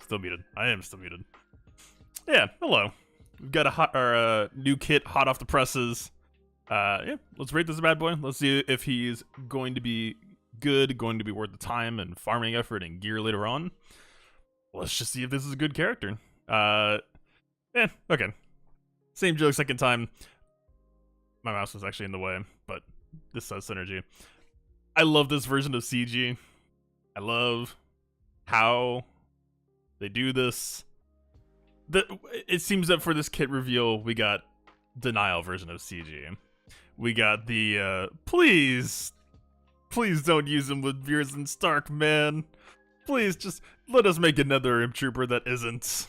Still muted. I am still muted. Yeah, hello. We've got our new kit hot off the presses. Yeah, let's rate this bad boy. Let's see if he's going to be good, going to be worth the time and farming effort and gear later on. Let's just see if this is a good character. Okay. Same joke second time. My mouse was actually in the way, but this says synergy. I love this version of CG. I love how they do this. It seems that for this kit reveal, we got denial version of CG. We got the, please don't use him with Veers and Stark, man. Please, just let us make another Imp Trooper that isn't.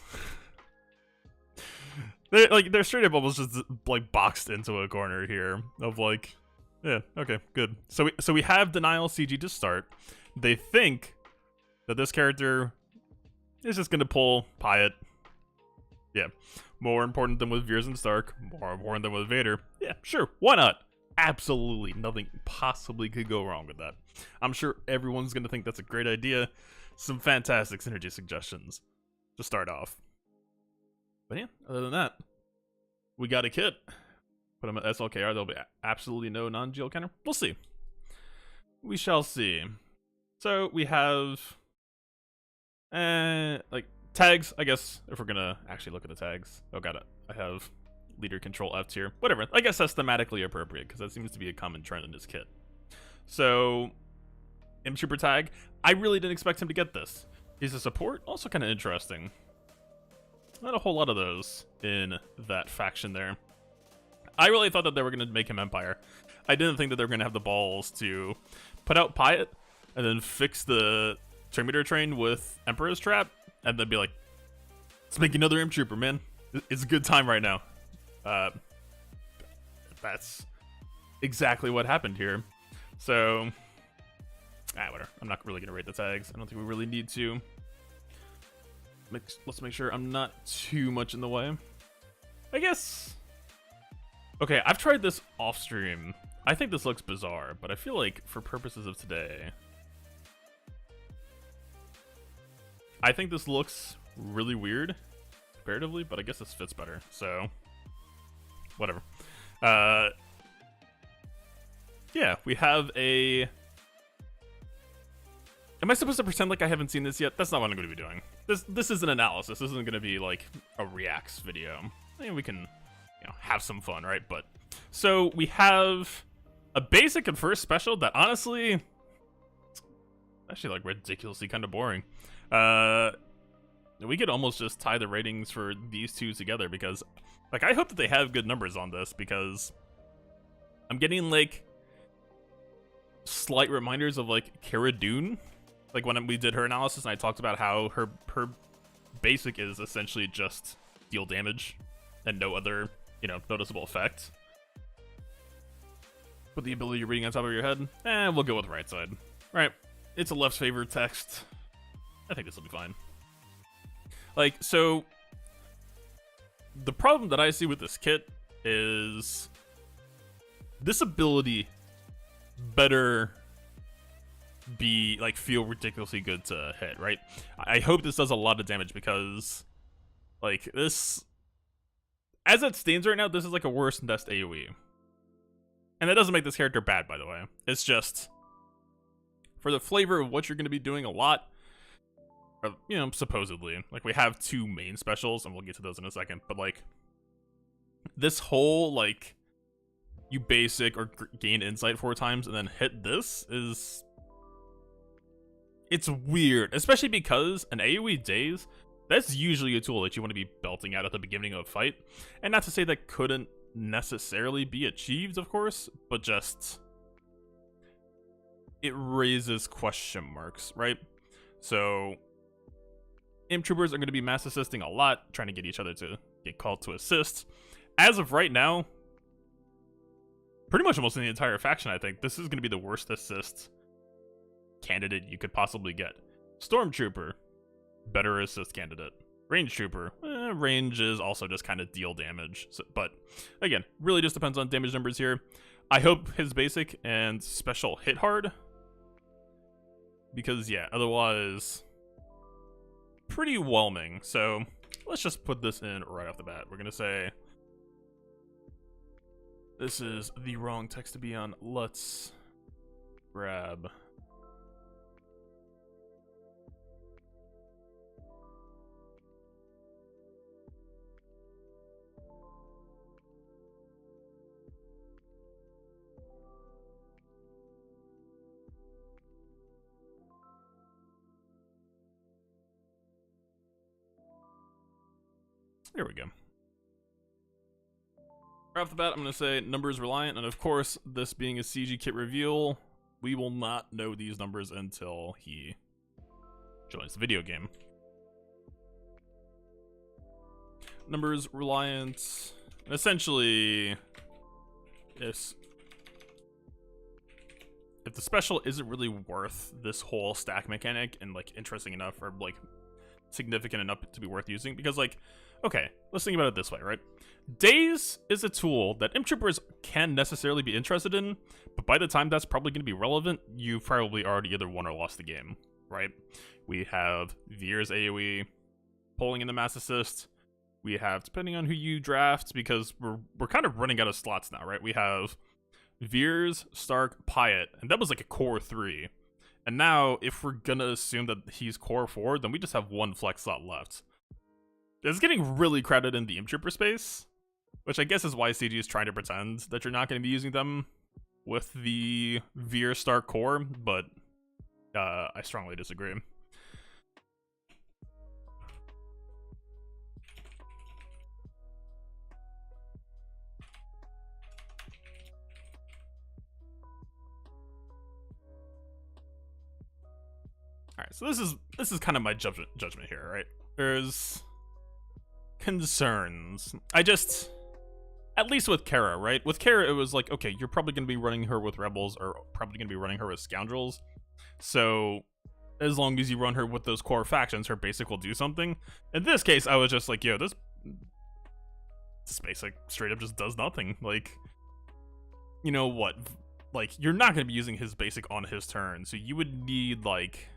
They're straight up almost just, like, boxed into a corner here of, like, yeah, okay, good. So we have denial CG to start. They think that this character is just gonna pull Pyatt. Yeah, more important than with Veers and Stark, more important than with Vader. Yeah, sure, why not? Absolutely, nothing possibly could go wrong with that. I'm sure everyone's gonna think that's a great idea. Some fantastic synergy suggestions to start off. But yeah, other than that, we got a kit. Put him at SLKR, there'll be absolutely no non-GL counter. We'll see. We shall see. So we have like tags, I guess, if we're gonna actually look at the tags. Oh, got it. I have leader control F tier. Whatever. I guess that's thematically appropriate because that seems to be a common trend in this kit. So Imp Trooper tag. I really didn't expect him to get this. He's a support, also kind of interesting. Not a whole lot of those in that faction there. I really thought that they were going to make him Empire. I didn't think that they were going to have the balls to put out Pyatt and then fix the Terminator train with Emperor's Trap and then be like, let's make another Imp Trooper, man. It's a good time right now. That's exactly what happened here. So, whatever. I'm not really going to rate the tags. I don't think we really need to. Let's make sure I'm not too much in the way. I guess. Okay, I've tried this off stream. I think this looks bizarre, but I feel like for purposes of today, I think this looks really weird comparatively, but I guess this fits better. So, whatever. Yeah, we have a. Am I supposed to pretend like I haven't seen this yet? That's not what I'm going to be doing. This is an analysis. This isn't going to be like a reacts video. I mean, we can, have some fun, right? But so we have a basic and first special that honestly, it's actually like ridiculously kind of boring. We could almost just tie the ratings for these two together because, like, I hope that they have good numbers on this because I'm getting like slight reminders of like Cara Dune. Like when we did her analysis and I talked about how her basic is essentially just deal damage and no other, noticeable effect. With the ability of reading on top of your head, we'll go with right side. Right, it's a left favor text. I think this will be fine. Like, so the problem that I see with this kit is this ability better be like feel ridiculously good to hit, right? I hope this does a lot of damage because like this, as it stands right now, this is like a worse than best AoE. And that doesn't make this character bad, by the way. It's just for the flavor of what you're going to be doing a lot, supposedly. Like we have two main specials and we'll get to those in a second, but like this whole like you basic or gain insight 4 times and then hit this is, it's weird, especially because an AoE daze, that's usually a tool that you want to be belting out at the beginning of a fight. And not to say that couldn't necessarily be achieved, of course, but just it raises question marks, right? So Imp Troopers are going to be mass assisting a lot, trying to get each other to get called to assist. As of right now, pretty much almost in the entire faction, I think this is going to be the worst assist candidate you could possibly get. Stormtrooper, better assist candidate. Range Trooper, range is also just kind of deal damage. So, but again, really just depends on damage numbers here. I hope his basic and special hit hard. Because yeah, otherwise pretty whelming. So let's just put this in right off the bat. We're gonna say this is the wrong text to be on. Let's grab. There we go. Right off the bat, I'm going to say numbers reliant, and of course, this being a CG kit reveal, we will not know these numbers until he joins the video game. Numbers reliant, and essentially, if the special isn't really worth this whole stack mechanic and like interesting enough or like significant enough to be worth using, because like, okay, let's think about it this way, right? Daze is a tool that imp troopers can necessarily be interested in, but by the time that's probably going to be relevant, you've probably already either won or lost the game, right? We have Veer's AoE, pulling in the mass assist. We have, depending on who you draft, because we're kind of running out of slots now, right? We have Veers, Stark, Pyatt, and that was like a core 3. And now, if we're gonna assume that he's core 4, then we just have one flex slot left. It's getting really crowded in the imp trooper space, which I guess is why CG is trying to pretend that you're not going to be using them with the Veer Stark core, but I strongly disagree. Alright, so this is kind of my judgment here, right? There's concerns. At least with Kara, right? With Kara, it was like, okay, you're probably going to be running her with Rebels, or probably going to be running her with Scoundrels. So, as long as you run her with those core factions, her basic will do something. In this case, I was just like, yo, this basic straight up just does nothing. Like, you know what? Like, you're not going to be using his basic on his turn, so you would need, like...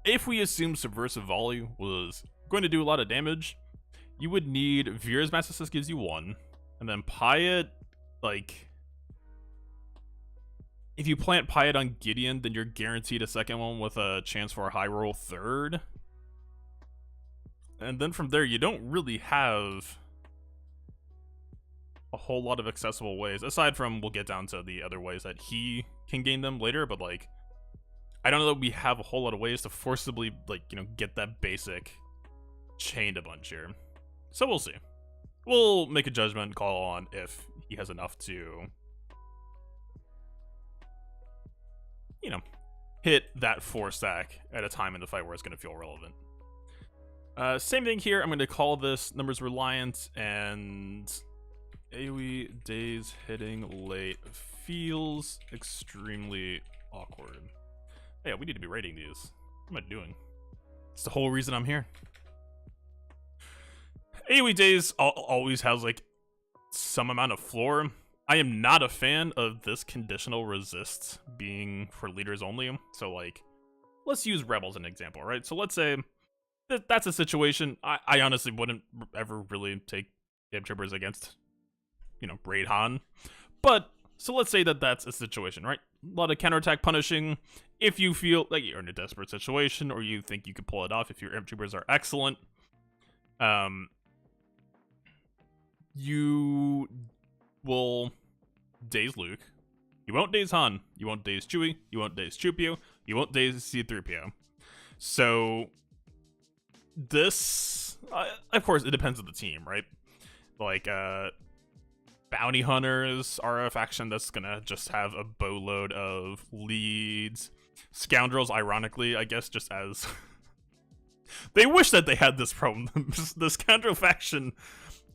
If we assume Subversive Volley was going to do a lot of damage, you would need Veer's Mass Assist gives you 1, and then Pyatt, like... If you plant Pyatt on Gideon, then you're guaranteed a second one with a chance for a high roll 3rd. And then from there, you don't really have a whole lot of accessible ways, aside from, we'll get down to the other ways that he can gain them later, but like, I don't know that we have a whole lot of ways to forcibly, like, you know, get that basic chained a bunch here. So we'll see. We'll make a judgment call on if he has enough to, you know, hit that 4 stack at a time in the fight where it's going to feel relevant. Same thing here. I'm going to call this numbers reliant, and AoE Daze hitting late feels extremely awkward. Yeah, we need to be rating these. What am I doing? It's the whole reason I'm here. AoE Daze always has like some amount of floor. I am not a fan of this conditional resist being for leaders only. So like, let's use Rebels as an example, right? So let's say that's a situation I honestly wouldn't ever really take imp troopers against, you know, Raid Han. But so let's say that that's a situation, right? A lot of counterattack punishing. If you feel like you're in a desperate situation, or you think you could pull it off, if your imp troopers are excellent, you will daze Luke. You won't daze Han. You won't daze Chewie. You won't daze Chewpio. You won't daze C-3PO. So this, of course, it depends on the team, right? Like, Bounty Hunters are a faction that's gonna just have a boatload of leads. Scoundrels, ironically, I guess, just as... they wish that they had this problem. The Scoundrel faction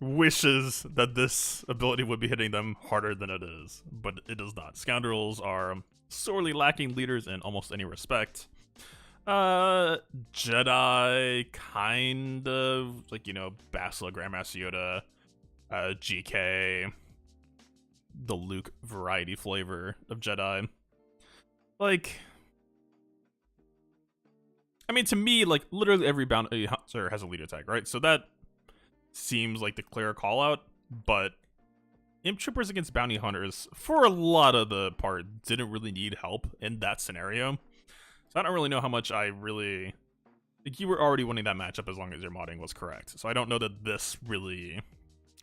wishes that this ability would be hitting them harder than it is, but it does not. Scoundrels are sorely lacking leaders in almost any respect. Jedi, kind of, like, you know, Bastila, Grandmaster Yoda, GK, the Luke variety flavor of Jedi. Like, I mean, to me, like, literally every bounty hunter has a leader tag, right? So that seems like the clear call out, but Imp Troopers against bounty hunters, for a lot of the part, didn't really need help in that scenario. So I don't really know how much I really... Like, you were already winning that matchup as long as your modding was correct. So I don't know that this really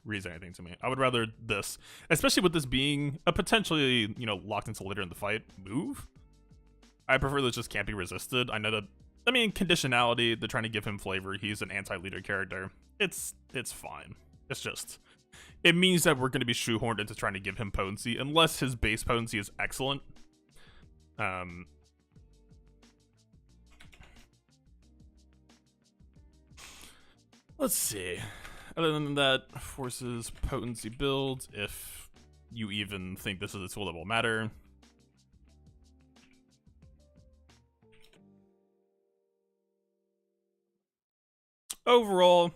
reads anything to me. I would rather this, especially with this being a potentially, you know, locked until later in the fight move. I prefer this just can't be resisted. I know that, I mean, conditionality, they're trying to give him flavor. He's an anti-leader character. It's fine. It's just, it means that we're going to be shoehorned into trying to give him potency, unless his base potency is excellent. Let's see. Other than that, forces potency build, if you even think this is a tool that will matter. Overall,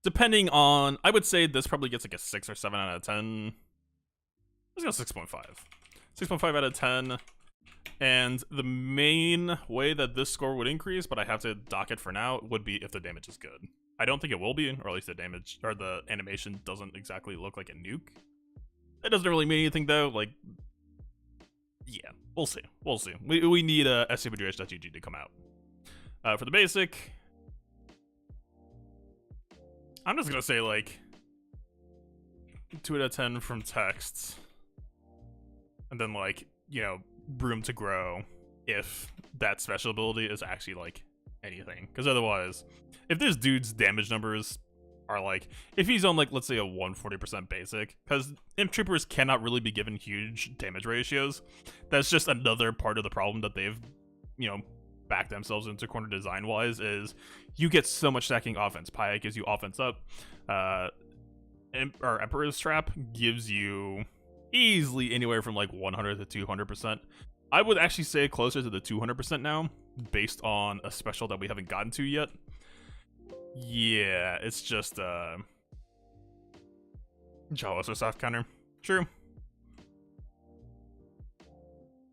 depending on, I would say this probably gets like a 6 or 7 out of 10. Let's go 6.5. 6.5 out of 10. And the main way that this score would increase, but I have to dock it for now, would be if the damage is good. I don't think it will be, or at least the damage, or the animation doesn't exactly look like a nuke. It doesn't really mean anything though, like, yeah, we'll see. We'll see. We need a scwh.gg to come out. For the basic, I'm just gonna say like 2 out of 10 from text, and then like, you know, room to grow if that special ability is actually like anything. Because otherwise, if this dude's damage numbers are like, if he's on like, let's say a 140% basic, because Imp Troopers cannot really be given huge damage ratios, that's just another part of the problem that they've, you know, backed themselves into corner design wise, is you get so much stacking offense. Pia gives you offense up, Emperor's Trap gives you easily anywhere from like 100 to 200%. I would actually say closer to the 200% now, based on a special that we haven't gotten to yet. Yeah, it's just Jawas or soft counter. True.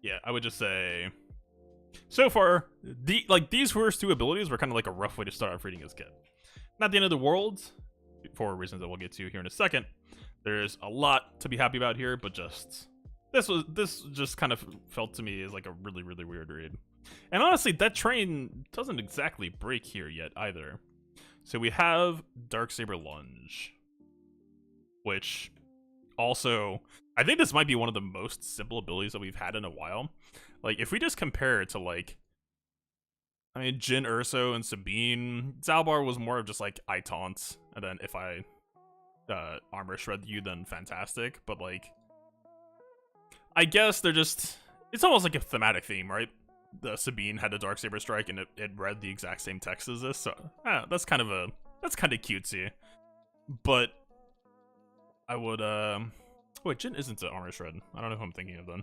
Yeah, I would just say so far, these first two abilities were kind of like a rough way to start off reading his kit. Not the end of the world, for reasons that we'll get to here in a second. There's a lot to be happy about here, but just this just kind of felt to me as like a really, really weird read. And honestly, that train doesn't exactly break here yet either. So we have Darksaber Lunge, which also, I think this might be one of the most simple abilities that we've had in a while. Like, if we just compare it to, like, I mean, Jin Urso and Sabine, Zalbar was more of just, like, I taunt, and then if I armor shred you, then fantastic. But, like, I guess they're just, it's almost like a thematic theme, right? The Sabine had a Darksaber strike, and it read the exact same text as this, so that's kind of cutesy. But I would, wait, Jin isn't an armor shred. I don't know who I'm thinking of then.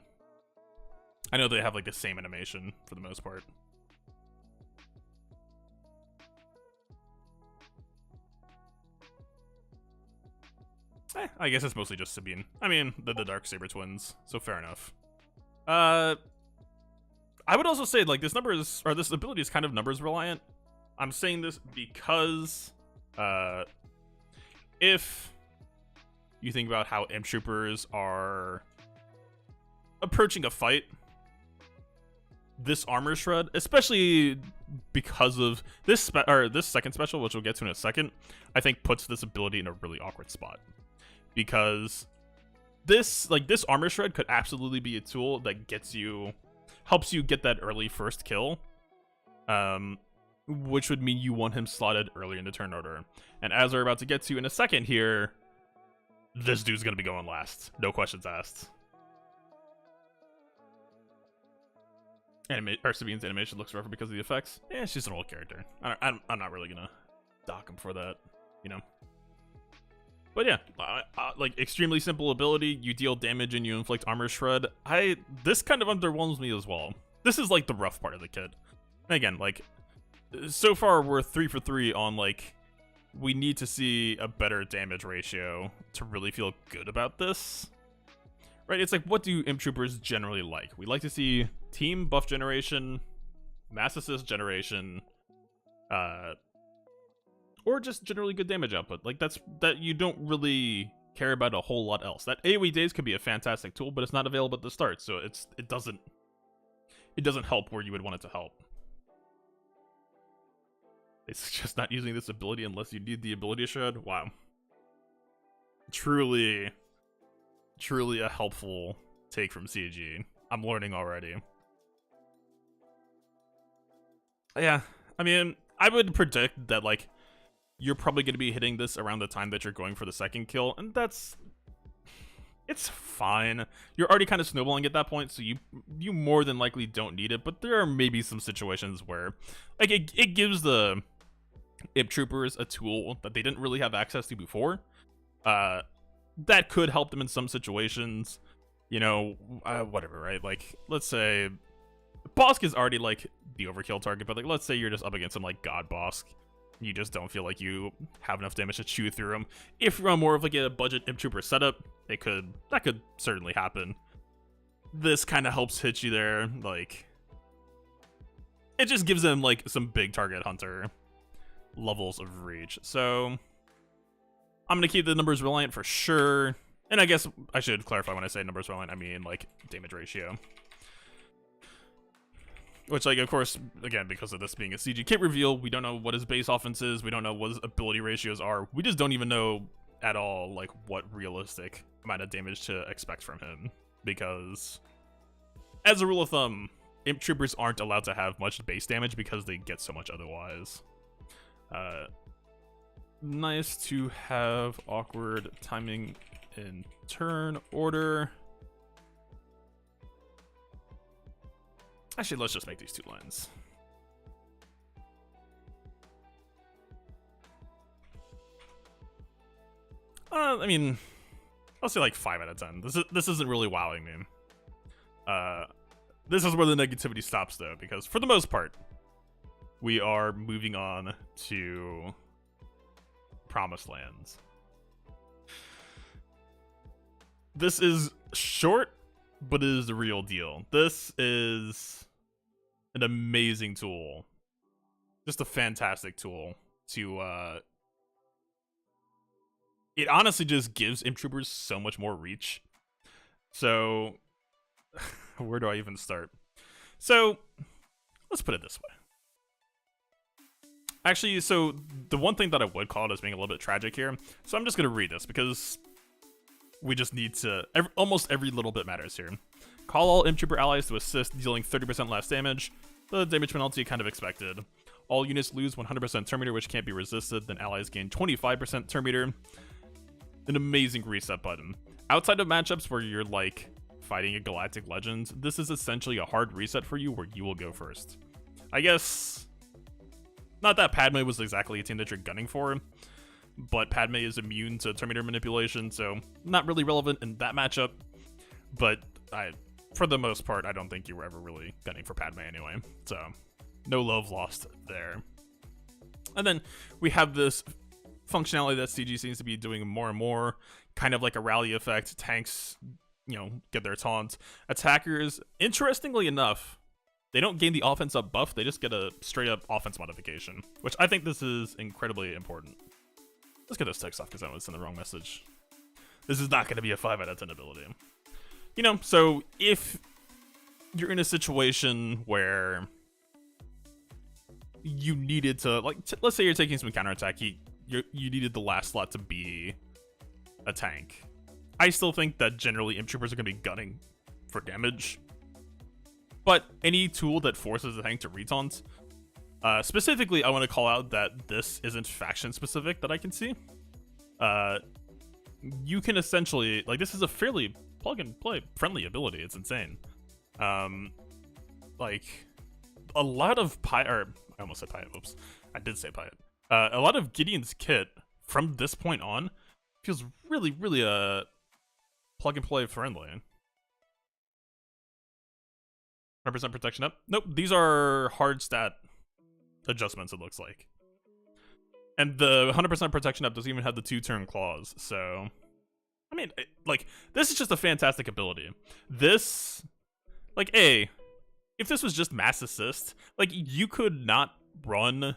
I know they have like the same animation for the most part. I guess it's mostly just Sabine. I mean, the Darksaber twins, so fair enough. I would also say like this ability is kind of numbers reliant. I'm saying this because if you think about how Imp Troopers are approaching a fight, this armor shred, especially because of this second special, which we'll get to in a second, I think puts this ability in a really awkward spot. Because this armor shred could absolutely be a tool that helps you get that early first kill, which would mean you want him slotted early in the turn order. And as we're about to get to in a second here, this dude's gonna be going last, no questions asked. Sabine's animation looks rougher because of the effects. Yeah, she's an old character. I'm not really gonna dock him for that, you know. But yeah, like extremely simple ability. You deal damage and you inflict armor shred. This kind of underwhelms me as well. This is like the rough part of the kit. And again, like so far we're 3 for 3 on like we need to see a better damage ratio to really feel good about this. Right? It's like, what do Imp Troopers generally like? We like to see team buff generation, mass assist generation, or just generally good damage output. Like that you don't really care about a whole lot else. That AoE daze could be a fantastic tool, but it's not available at the start, so it doesn't help where you would want it to help. It's just not using this ability unless you need the ability shred. Wow. Truly a helpful take from CG. I'm learning already. Yeah, I mean, I would predict that, like, you're probably going to be hitting this around the time that you're going for the second kill, and it's fine. You're already kind of snowballing at that point, so you more than likely don't need it, but there are maybe some situations where, like, it gives the Imp Troopers a tool that they didn't really have access to before. That could help them in some situations, you know, whatever, right? Like, let's say Bosk is already, like, the overkill target, but, like, let's say you're just up against some, like, God Bosk. You just don't feel like you have enough damage to chew through him. If you're on more of, like, a budget Imp Trooper setup, that could certainly happen. This kind of helps hit you there, like, it just gives them, like, some big target hunter levels of reach. So I'm gonna keep the numbers reliant for sure. And I guess I should clarify, when I say numbers reliant, I mean, like, damage ratio. Which, like, of course, again, because of this being a CG kit reveal, we don't know what his base offense is, we don't know what his ability ratios are, we just don't even know at all, like, what realistic amount of damage to expect from him. Because, as a rule of thumb, Imp Troopers aren't allowed to have much base damage because they get so much otherwise. Nice to have awkward timing in turn order. Actually, let's just make these 2 lines. I mean, I'll say like 5 out of 10. This isn't really wowing me. This is where the negativity stops, though, because for the most part, we are moving on to Promised Lands. This is short, but it is the real deal. This is an amazing tool. Just a fantastic tool to, it honestly just gives Imp Troopers so much more reach. So, where do I even start? So, let's put it this way. Actually, so the one thing that I would call it as being a little bit tragic here, so I'm just going to read this because we just need to, almost every little bit matters here. Call all Imp Trooper allies to assist, dealing 30% less damage. The damage penalty kind of expected. All units lose 100% turn meter, which can't be resisted, then allies gain 25% turn meter. An amazing reset button. Outside of matchups where you're like fighting a Galactic Legend, this is essentially a hard reset for you where you will go first. I guess, not that Padme was exactly a team that you're gunning for, but Padme is immune to turn meter manipulation, so not really relevant in that matchup. But for the most part, I don't think you were ever really gunning for Padme anyway, so no love lost there. And then we have this functionality that CG seems to be doing more and more, kind of like a rally effect. Tanks, you know, get their taunt. Attackers, interestingly enough, they don't gain the offense up buff, they just get a straight up offense modification, which I think this is incredibly important. Let's get this text off because I was in the wrong message. This is not going to be a 5 out of 10 ability. You know, so if you're in a situation where you needed to, like, let's say you're taking some counterattack, you needed the last slot to be a tank. I still think that generally Imp Troopers are going to be gunning for damage. But any tool that forces the tank to retaunt, specifically, I want to call out that this isn't faction specific that I can see. You can essentially, like, this is a fairly plug and play friendly ability. It's insane. Like, a lot of I almost said Pyatt, oops. I did say Pyatt. A lot of Gideon's kit from this point on feels really, really plug and play friendly. 100% protection up? Nope, these are hard stat adjustments, it looks like. And the 100% protection up doesn't even have the 2-turn clause, so I mean, like, this is just a fantastic ability. This, like, if this was just mass assist, like, you could not run.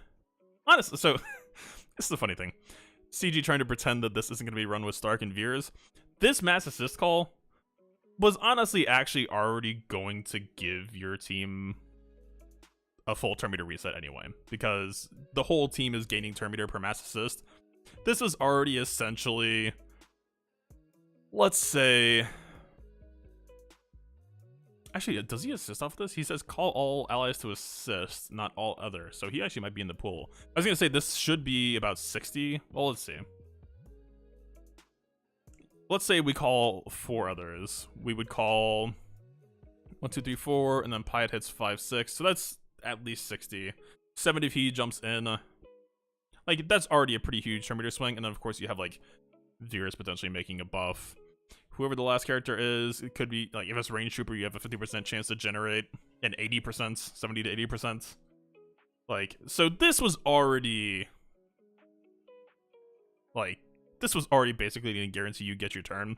Honestly, so this is the funny thing. CG trying to pretend that this isn't going to be run with Stark and Veers. This mass assist call was honestly actually already going to give your team a full turn meter reset anyway, because the whole team is gaining turn meter per mass assist. This was already essentially, let's say, actually, does he assist off this? He says call all allies to assist, not all other. So he actually might be in the pool. I was going to say this should be about 60. Well, let's see. Let's say we call 4 others. We would call 1, 2, 3, 4, and then Piet hits 5, 6. So that's at least 60. 70 if he jumps in. Like, that's already a pretty huge turn meter swing. And then, of course, you have, like, Veers potentially making a buff. Whoever the last character is, it could be, like, if it's Range Trooper, you have a 50% chance to generate an 80%, 70 to 80%. Like, so this was already, like, this was already basically going to guarantee you get your turn.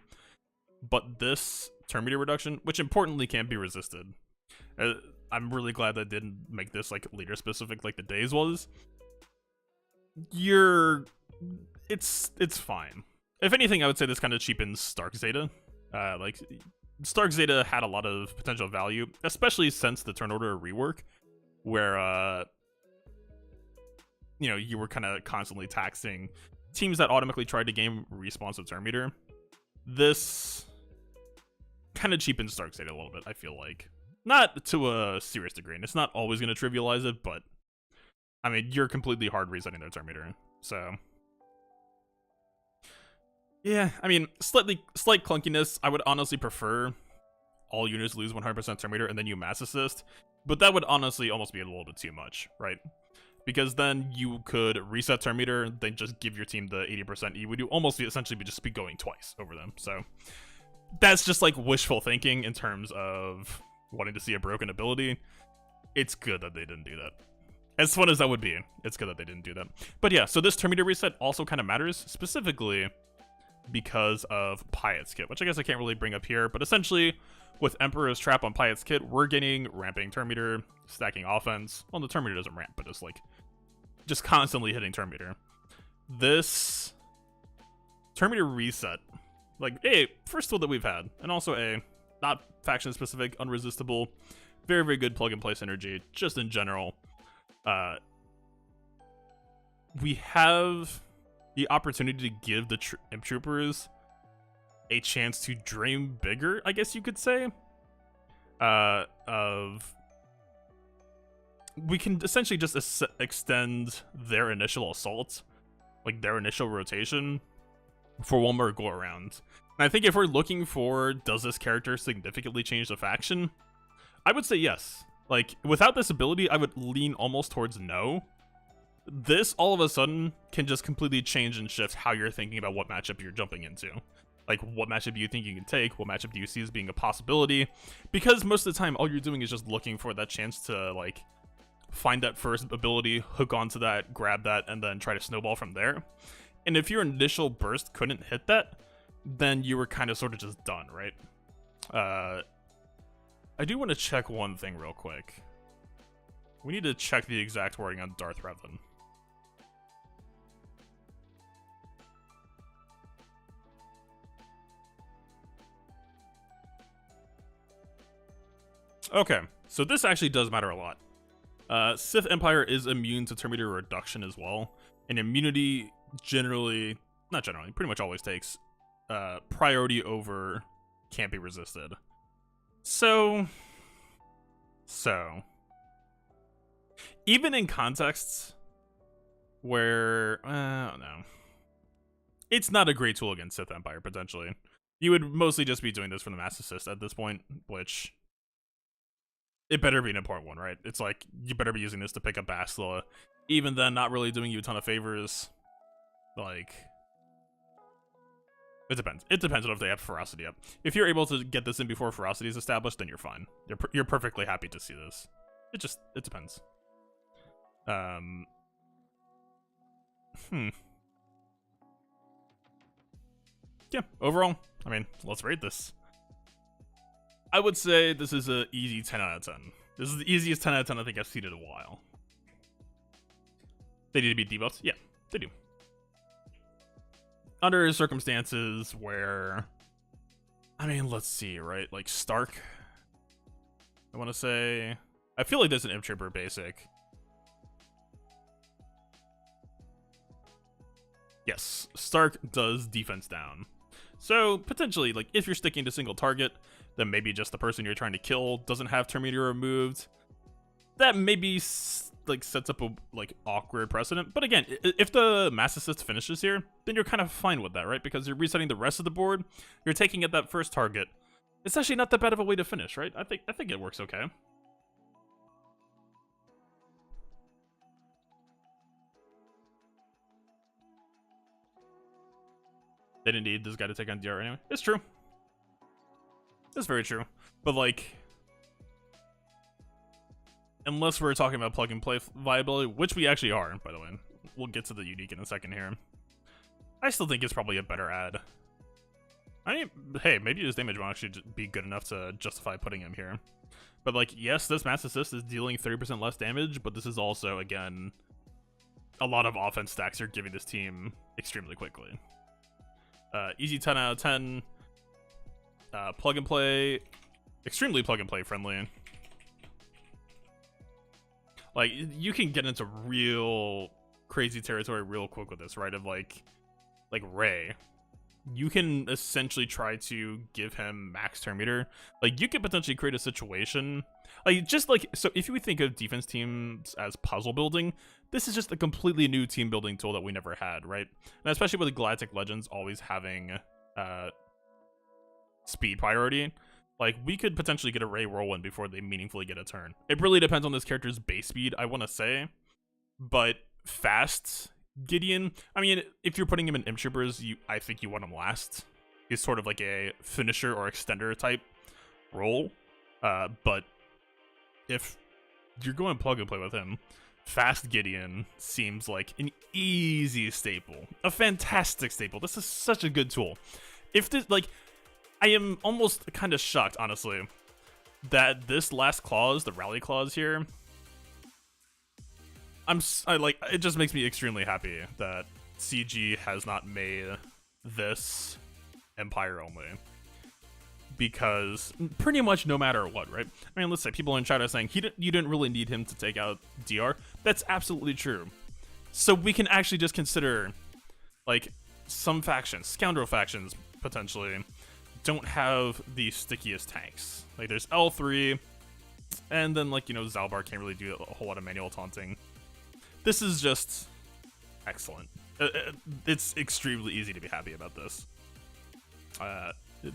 But this turn meter reduction, which importantly can't be resisted. I'm really glad that didn't make this, like, leader specific like the Days was. It's fine. If anything, I would say this kind of cheapens Stark Zeta. Like, Stark Zeta had a lot of potential value, especially since the turn order rework, where, you know, you were kind of constantly taxing teams that automatically tried to game responsive turn meter. This kind of cheapens Stark Zeta a little bit, I feel like. Not to a serious degree, and it's not always going to trivialize it, but, I mean, you're completely hard resetting their turn meter, so... Yeah, I mean, slight clunkiness. I would honestly prefer all units lose 100% turn meter and then you mass assist, but that would honestly almost be a little bit too much, right? Because then you could reset turn meter, then just give your team the 80%. You would almost essentially just be going twice over them. So that's just like wishful thinking in terms of wanting to see a broken ability. It's good that they didn't do that. As fun as that would be, it's good that they didn't do that. But yeah, so this turn meter reset also kind of matters, specifically because of Piet's kit, which I guess I can't really bring up here, but essentially with Emperor's Trap on Piet's kit, we're getting ramping turn meter, stacking offense. Well, the turn meter doesn't ramp, but it's like just constantly hitting turn meter. This turn meter reset, like first tool that we've had, and also not faction specific, unresistible, very, very good plug and play synergy, just in general. We have the opportunity to give the Imp Troopers a chance to dream bigger, I guess you could say. We can essentially just extend their initial assault, like their initial rotation, for one more go around. And I think if we're looking for, does this character significantly change the faction? I would say yes. Like, without this ability, I would lean almost towards no. This, all of a sudden, can just completely change and shift how you're thinking about what matchup you're jumping into. Like, what matchup do you think you can take? What matchup do you see as being a possibility? Because most of the time, all you're doing is just looking for that chance to, like, find that first ability, hook onto that, grab that, and then try to snowball from there. And if your initial burst couldn't hit that, then you were kind of sort of just done, right? I do want to check one thing real quick. We need to check the exact wording on Darth Revan. Okay, so this actually does matter a lot. Sith Empire is immune to turn meter reduction as well, and immunity generally, not generally, pretty much always takes priority over can't be resisted. So, even in contexts where, I don't know, it's not a great tool against Sith Empire, potentially. You would mostly just be doing this for the mass assist at this point, which, it better be an important one, right? It's like, you better be using this to pick up Bastila. Even then, not really doing you a ton of favors. Like, it depends. It depends on if they have Ferocity up. If you're able to get this in before Ferocity is established, then you're fine. You're perfectly happy to see this. It depends. Yeah, overall, I mean, let's rate this. I would say this is a easy 10 out of 10. This is the easiest 10 out of 10 I think I've seen in a while. They need to be debuffed? Yeah, they do. Under circumstances where, I mean, let's see, right? Like Stark, I want to say, I feel like there's an Imp Trooper basic. Yes, Stark does defense down. So potentially, like, if you're sticking to single target, then maybe just the person you're trying to kill doesn't have Turn Meter removed. That maybe like sets up a like awkward precedent. But again, if the Mass Assist finishes here, then you're kind of fine with that, right? Because you're resetting the rest of the board. You're taking at that first target. It's actually not that bad of a way to finish, right? I think it works okay. They didn't need this guy to take on DR anyway. It's true. It's very true. But like, unless we're talking about plug and play viability, which we actually are, by the way. We'll get to the unique in a second here. I still think it's probably a better ad. I mean, hey, maybe his damage won't actually be good enough to justify putting him here. But like, yes, this Mass Assist is dealing 30% less damage, but this is also, again, a lot of offense stacks you're giving this team extremely quickly. Easy 10 out of 10. Plug and play. Extremely plug and play friendly. Like, you can get into real crazy territory real quick with this, right? Of like Ray. You can essentially try to give him max turn meter. Like, you could potentially create a situation. Like, just like, so if you think of defense teams as puzzle building, this is just a completely new team building tool that we never had, right? And especially with the Galactic Legends always having speed priority, like, we could potentially get a Ray Whirlwind before they meaningfully get a turn. It really depends on this character's base speed, I want to say. But fast Gideon, I mean, if you're putting him in Imp Troopers, I think you want him last. He's sort of like a finisher or extender type role. But if you're going plug and play with him, fast Gideon seems like an easy staple. A fantastic staple. This is such a good tool. If this, like, I am almost kind of shocked, honestly, that this last clause, the rally clause here, I like, it just makes me extremely happy that CG has not made this Empire only. Because pretty much no matter what, right? I mean, let's say people in chat are saying you didn't really need him to take out DR. That's absolutely true. So we can actually just consider, like, some factions, scoundrel factions, potentially, don't have the stickiest tanks. Like, there's L3, and then, like, you know, Zalbar can't really do a whole lot of manual taunting. This is just excellent. It's extremely easy to be happy about this.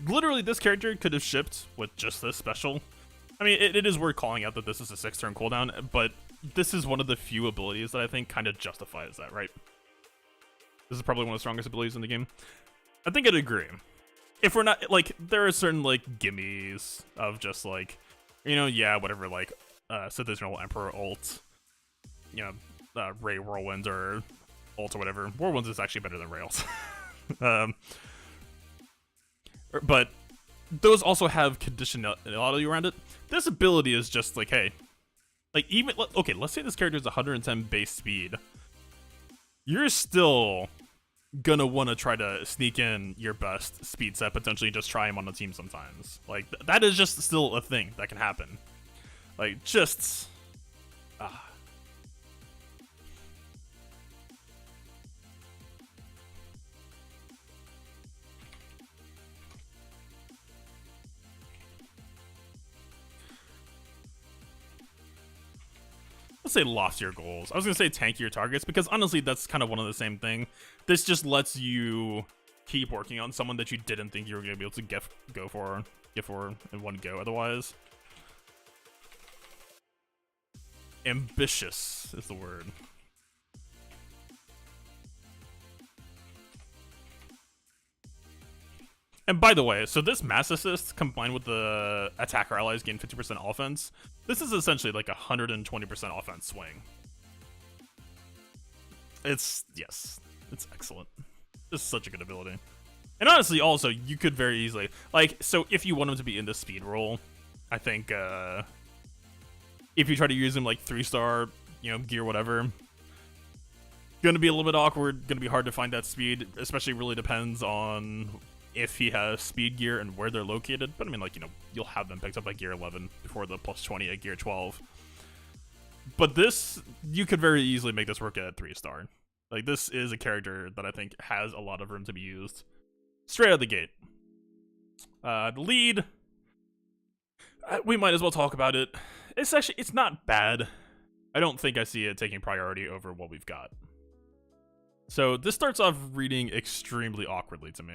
Literally, this character could have shipped with just this special. I mean, it is worth calling out that this is a 6-turn cooldown, but this is one of the few abilities that I think kind of justifies that, right? This is probably one of the strongest abilities in the game. I think I'd agree. If we're not, like, there are certain, like, gimmies of just, like, you know, yeah, whatever, like, Citadel Emperor ult, you know, Ray Whirlwind or ult or whatever. Whirlwinds is actually better than Rails. But those also have conditionality around it. This ability is just like, hey, like, even, okay, let's say this character is 110 base speed. You're still gonna want to try to sneak in your best speed set, potentially just try him on the team sometimes. Like, that is just still a thing that can happen. Like, just... Let's say loftier goals. I was gonna say tankier targets, because honestly, that's kind of one of the same thing. This just lets you keep working on someone that you didn't think you were gonna be able to get for in one go otherwise. Ambitious is the word. And by the way, so this Mass Assist combined with the attacker allies gain 50% offense, this is essentially like 120% offense swing. Yes, it's excellent. This is such a good ability. And honestly, also, you could very easily, like, so if you want him to be in the speed role, I think If you try to use him like 3-star, gear, whatever, gonna be a little bit awkward, gonna be hard to find that speed, especially really depends on if he has speed gear and where they're located. But I mean, like, you'll have them picked up at gear 11 before the plus 20 at gear 12. But this, you could very easily make this work at 3-star. Like, this is a character that I think has a lot of room to be used straight out of the gate. The lead, we might as well talk about it. It's not bad. I don't think I see it taking priority over what we've got. So this starts off reading extremely awkwardly to me.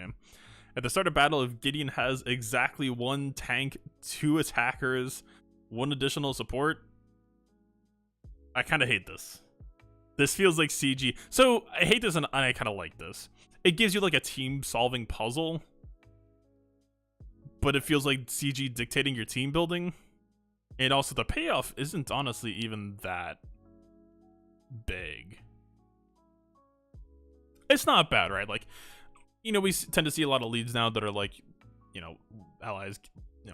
At the start of battle, if Gideon has exactly 1 tank, 2 attackers, 1 additional support, I kind of hate this. This feels like CG. So I hate this and I kind of like this. It gives you like a team solving puzzle, but it feels like CG dictating your team building. And also the payoff isn't honestly even that big. It's not bad, right? Like, we tend to see a lot of leads now that are like, allies,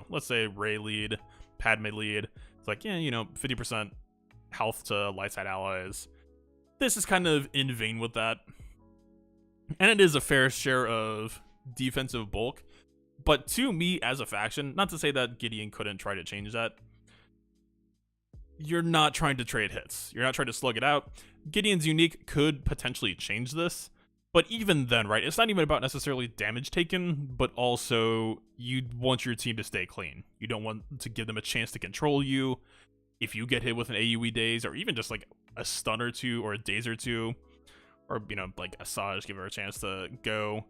let's say Ray lead, Padme lead. It's like, yeah, 50% health to light side allies. This is kind of in vein with that. And it is a fair share of defensive bulk. But to me, as a faction, not to say that Gideon couldn't try to change that, you're not trying to trade hits. You're not trying to slug it out. Gideon's unique could potentially change this. But even then, right, it's not even about necessarily damage taken, but also you want your team to stay clean. You don't want to give them a chance to control you. If you get hit with an AoE daze, or even just like a stun or 2, or a daze or 2, or, like Asajj, give her a chance to go,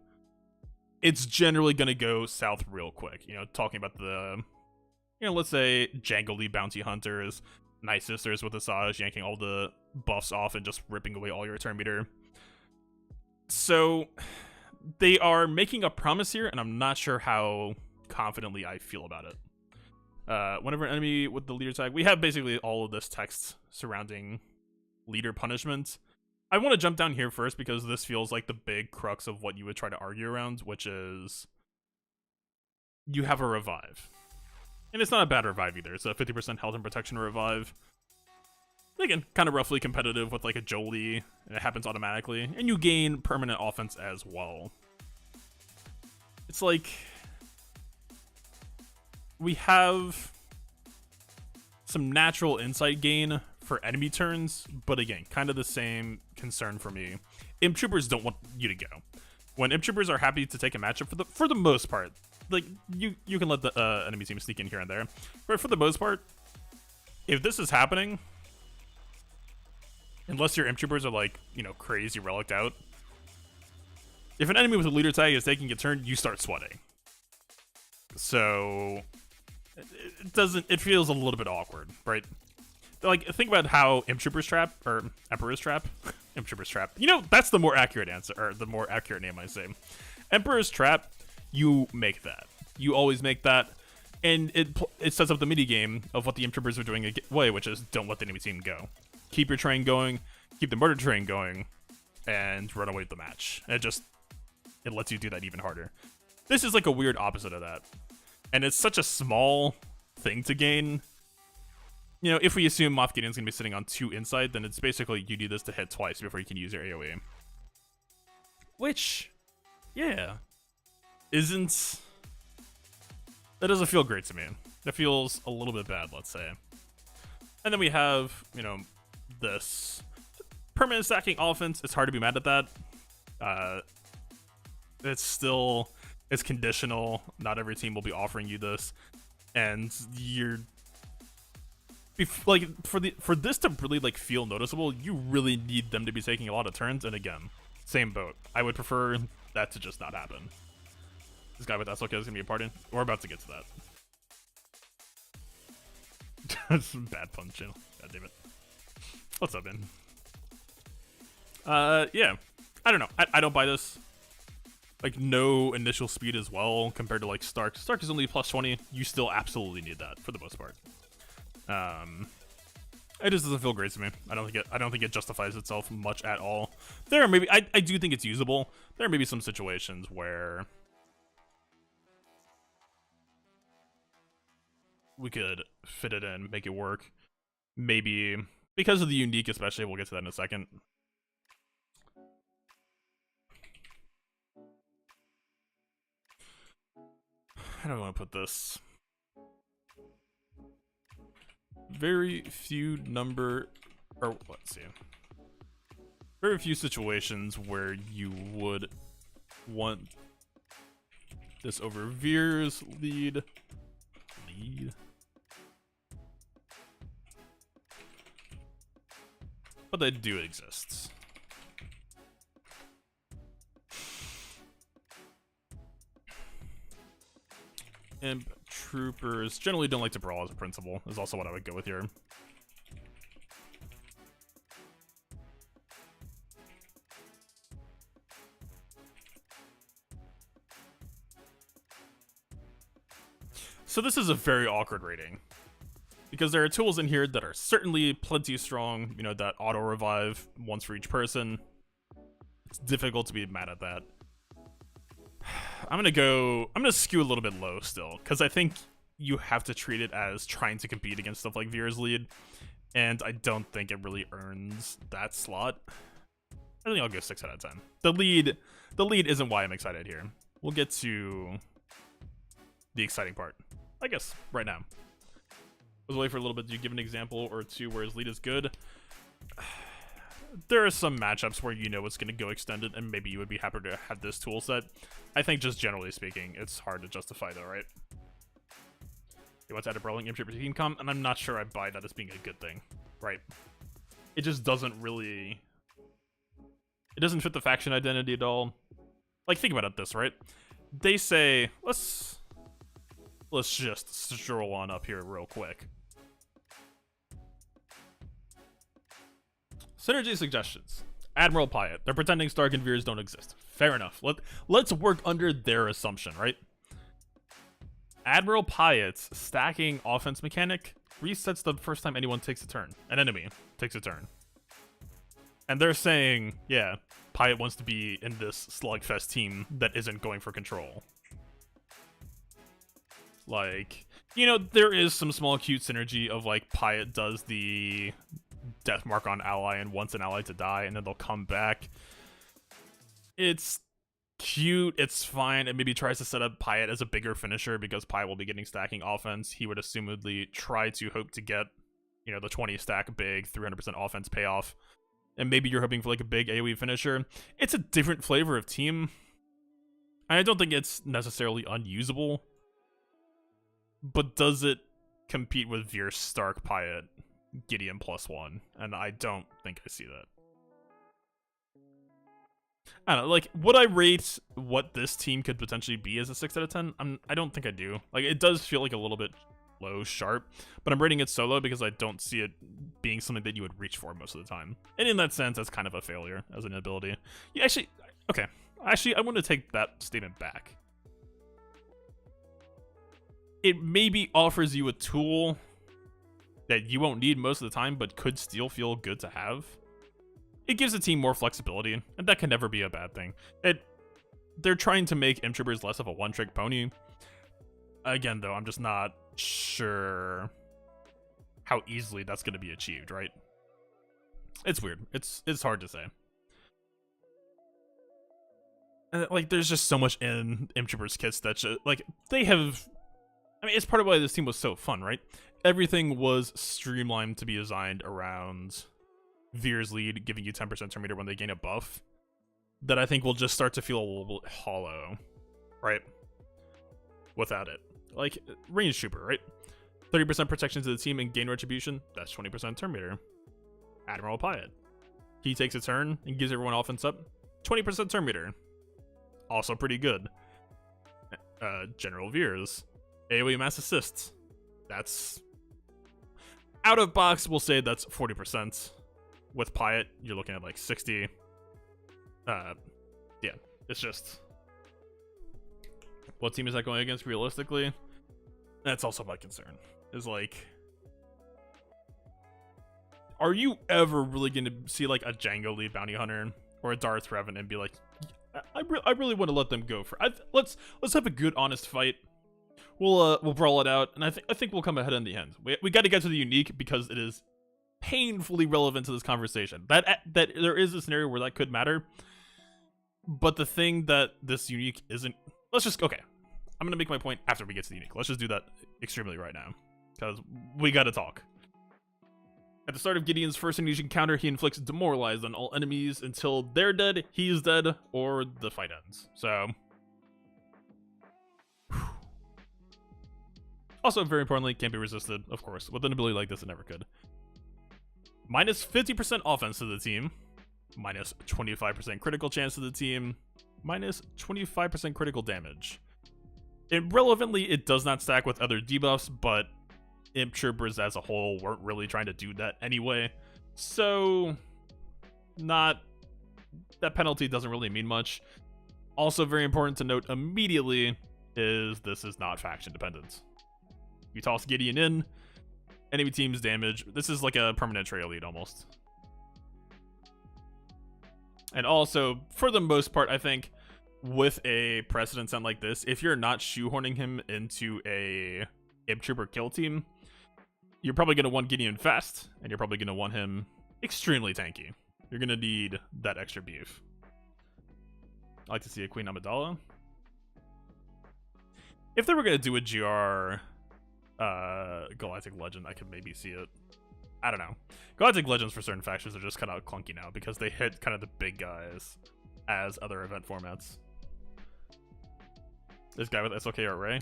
it's generally going to go south real quick. Talking about the, let's say jangly bounty hunters, Night Sisters with Asajj, yanking all the buffs off and just ripping away all your turn meter. So they are making a promise here, and I'm not sure how confidently I feel about it. Whenever an enemy with the leader tag, we have basically all of this text surrounding leader punishment. I want to jump down here first because this feels like the big crux of what you would try to argue around, which is you have a revive. And it's not a bad revive either. It's a 50% health and protection revive. Again, kind of roughly competitive with like a Jolie, and it happens automatically. And you gain permanent offense as well. It's like we have some natural insight gain for enemy turns, but again, kind of the same concern for me. Imp Troopers don't want you to go. When Imp Troopers are happy to take a matchup for the most part, like you can let the enemy team sneak in here and there, but for the most part, if this is happening, unless your Imp Troopers are like, crazy relicked out, if an enemy with a leader tag is taking a turn, you start sweating. So it feels a little bit awkward, right? Like, think about how Imp Troopers trap, or Emperor's trap. Imp Troopers trap. That's the more accurate answer, or the more accurate name, I say. Emperor's trap, you make that. You always make that. And it sets up the mini game of what the Imp Troopers are doing away, which is don't let the enemy team go. Keep your train going, keep the murder train going, and run away with the match. And it lets you do that even harder. This is like a weird opposite of that. And it's such a small thing to gain. If we assume Moff Gideon's going to be sitting on 2 insight, then it's basically you do this to hit twice before you can use your AoE. Which, yeah, isn't... That doesn't feel great to me. That feels a little bit bad, let's say. And then we have, this permanent stacking offense. It's hard to be mad at that. It's conditional. Not every team will be offering you this. And for this to really like feel noticeable, you really need them to be taking a lot of turns. And again, same boat. I would prefer that to just not happen. This guy with SLK is gonna be a party. We're about to get to that. That's a bad pun channel. God damn it. What's up, man? Yeah. I don't know. I don't buy this. Like, no initial speed as well compared to like Stark. Stark is only plus 20. You still absolutely need that for the most part. It just doesn't feel great to me. I don't think it justifies itself much at all. I do think it's usable. There may be some situations where we could fit it in, make it work. maybe because of the unique, especially. We'll get to that in a second. How do I want to put this? Very few number, or let's see. Very few situations where you would want this over Veer's lead. But they do exist. Imp troopers generally don't like to brawl as a principle, is also what I would go with here. So this is a very awkward rating, because there are tools in here that are certainly plenty strong, you know, that auto revive once for each person. It's difficult to be mad at that. I'm gonna skew a little bit low still, because I think you have to treat it as trying to compete against stuff like Veer's lead, and I don't think it really earns that slot. I think I'll go 6 out of 10. The lead isn't why I'm excited here. We'll get to the exciting part, I guess, right now. Let's wait for a little bit. Do you give an example or two where his lead is good? There are some matchups where you know it's going to go extended, and maybe you would be happy to have this tool set. I think just generally speaking, it's hard to justify though, right? He wants to add a brawling imp trooper team comp, and I'm not sure I buy that as being a good thing, right? It just doesn't really... It doesn't fit the faction identity at all. Like, think about it this, right? They say, let's just stroll on up here real quick. Synergy suggestions. Admiral Pyatt. They're pretending Stark and Veers don't exist. Fair enough. Let's work under their assumption, right? Admiral Pyatt's stacking offense mechanic resets the first time anyone takes a turn. An enemy takes a turn. And they're saying, yeah, Pyatt wants to be in this slugfest team that isn't going for control. Like, you know, there is some small cute synergy of, like, Pyatt does the death mark on ally and wants an ally to die, and then they'll come back. It's cute, it's fine. It maybe tries to set up Pyatt as a bigger finisher because Pyatt will be getting stacking offense. He would assumedly try to hope to get, you know, the 20 stack big 300% offense payoff, and maybe you're hoping for like a big AoE finisher. It's a different flavor of team. I don't think it's necessarily unusable, but does it compete with Veer, Stark, Pyatt, Gideon +1? And I don't think I see that. I don't know, like, would I rate what this team could potentially be as a 6 out of 10? I don't think I do. Like, it does feel like a little bit low, sharp, but I'm rating it solo because I don't see it being something that you would reach for most of the time. And in that sense, that's kind of a failure as an ability. Yeah, actually, okay. Actually, I want to take that statement back. It maybe offers you a tool that you won't need most of the time, but could still feel good to have. It gives the team more flexibility, and that can never be a bad thing. They're trying to make imp troopers less of a one-trick pony. Again, though, I'm just not sure how easily that's going to be achieved, right? It's weird. It's hard to say. And, like, there's just so much in imp troopers kits that just, like, they have... I mean, it's part of why this team was so fun, right? Everything was streamlined to be designed around Veer's lead, giving you 10% turn meter when they gain a buff, that I think will just start to feel a little bit hollow, right? Without it. Like, range trooper, right? 30% protection to the team and gain retribution, that's 20% turn meter. Admiral Pyatt. He takes a turn and gives everyone offense up, 20% turn meter. Also pretty good. General Veers. AoE mass assists. That's... out of box, we'll say that's 40%. With Pyatt, you're looking at like 60. Yeah, it's just... what team is that going against realistically? That's also my concern. Is like... are you ever really going to see like a Django lead bounty hunter or a Darth Revan and be like, I really want to let them go for... let's have a good, honest fight. We'll brawl it out, and I think we'll come ahead in the end. We got to get to the unique because it is painfully relevant to this conversation. That there is a scenario where that could matter, but the thing that this unique isn't. Let's just okay. I'm gonna make my point after we get to the unique. Let's just do that extremely right now, because we gotta talk. At the start of Gideon's first unique encounter, he inflicts demoralize on all enemies until they're dead, he's dead, or the fight ends. So. Also, very importantly, can't be resisted, of course. With an ability like this, it never could. Minus 50% offense to the team. Minus 25% critical chance to the team. Minus 25% critical damage. Irrelevantly, it does not stack with other debuffs, but Imp Troopers as a whole weren't really trying to do that anyway. So, that penalty doesn't really mean much. Also, very important to note immediately is this is not faction dependent. You toss Gideon in, enemy team's damage. This is like a permanent trail lead almost. And also, for the most part, I think with a precedent set like this, if you're not shoehorning him into a Imp Trooper kill team, you're probably going to want Gideon fast, and you're probably going to want him extremely tanky. You're going to need that extra beef. I like to see a Queen Amidala. If they were going to do a GR Galactic Legend, I could maybe see it. I don't know. Galactic Legends for certain factions are just kind of clunky now because they hit kind of the big guys as other event formats. This guy with SLK Array.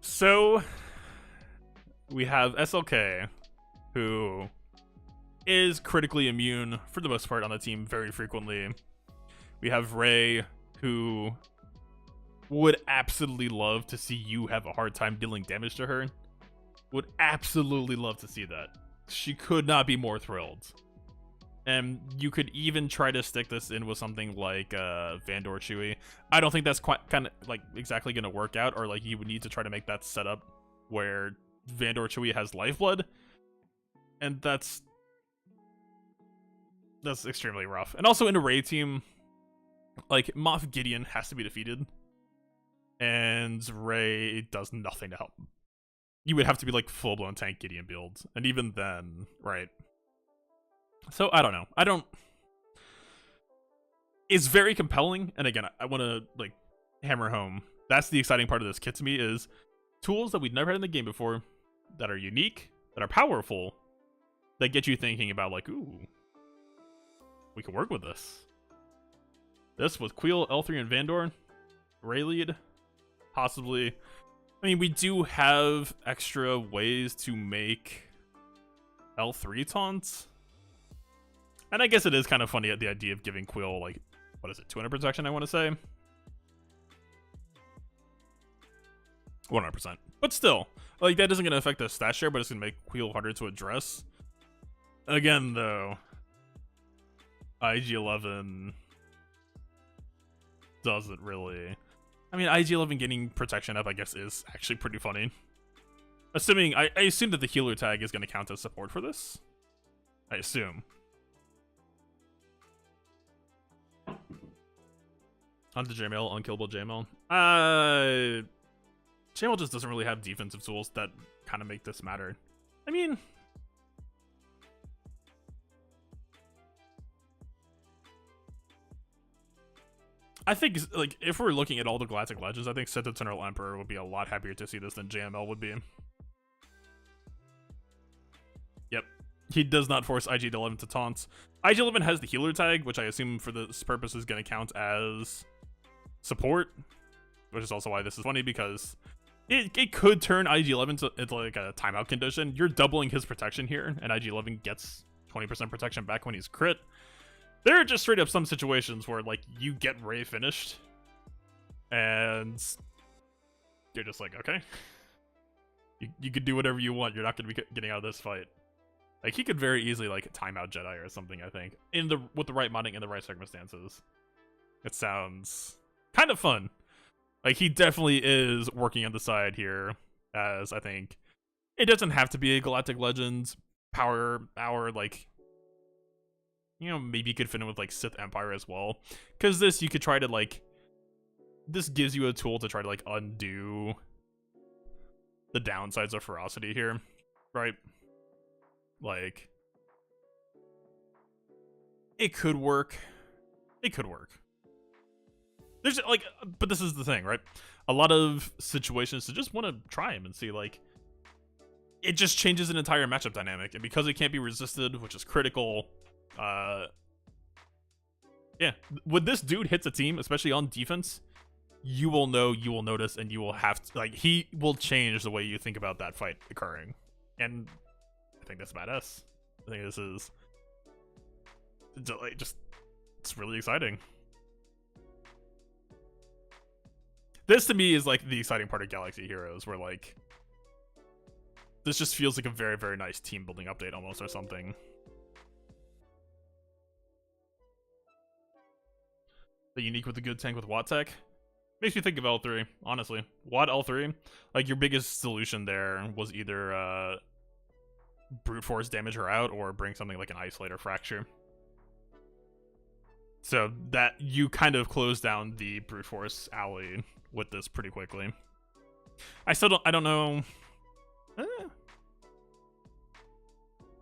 So we have SLK, who is critically immune for the most part on the team very frequently. We have Ray, who would absolutely love to see you have a hard time dealing damage to her. Would absolutely love to see that. She could not be more thrilled. And you could even try to stick this in with something like Vandor Chewie. I don't think that's quite kind of like exactly going to work out, or like you would need to try to make that setup where Vandor Chewie has lifeblood, and that's extremely rough. And also in a Ray team, like Moff Gideon has to be defeated, and Ray does nothing to help. You would have to be like full-blown tank Gideon build, and even then, right? So I don't know. It's very compelling, and again, I want to like hammer home. That's the exciting part of this kit to me, is tools that we've never had in the game before, that are unique, that are powerful, that get you thinking about like, ooh, we can work with this. This with Queel, L3, and Vandor, Ray lead, possibly. I mean, we do have extra ways to make L3 taunts. And I guess it is kind of funny at the idea of giving Queel, like, what is it, 200 protection, I want to say? 100%. But still, like, that isn't going to affect the stat share, but it's going to make Queel harder to address. Again, though, IG-11 doesn't really... I mean, IG-11 getting protection up, I guess, is actually pretty funny. Assuming, I assume that the healer tag is going to count as support for this. I assume. Onto JML, unkillable JML. JML just doesn't really have defensive tools that kind of make this matter. I mean... I think, like, if we're looking at all the Galactic Legends, I think Sith Eternal Emperor would be a lot happier to see this than JML would be. Yep. He does not force IG-11 to taunts. IG-11 has the healer tag, which I assume for this purpose is going to count as support, which is also why this is funny, because it could turn IG-11 into like a timeout condition. You're doubling his protection here, and IG-11 gets 20% protection back when he's crit. There are just straight up some situations where, like, you get Ray finished, and you're just like, okay. You could do whatever you want. You're not going to be getting out of this fight. Like, he could very easily, like, time out Jedi or something, I think. With the right modding in the right circumstances. It sounds kind of fun. Like, he definitely is working on the side here, as I think it doesn't have to be a Galactic Legends power hour, like... You know, maybe you could fit in with, like, Sith Empire as well. Because this, you could try to, like... This gives you a tool to try to, like, undo the downsides of ferocity here. Right? Like, It could work. It could work. There's like, but this is the thing, right? A lot of situations to just want to try him and see, like, it just changes an entire matchup dynamic, and because it can't be resisted, which is critical. Yeah, when this dude hits a team, especially on defense, you will know, you will notice, and you will have to, like, he will change the way you think about that fight occurring. And I think that's badass. I think this is just, it's really exciting. This to me is like the exciting part of Galaxy Heroes, where like this just feels like a very, very nice team building update almost, or something. The unique with the good tank with Watt Tech makes me think of L3, honestly. Watt L3, like your biggest solution there was either brute force damage her out or bring something like an isolate or fracture. So that you kind of close down the brute force alley with this pretty quickly. I don't know.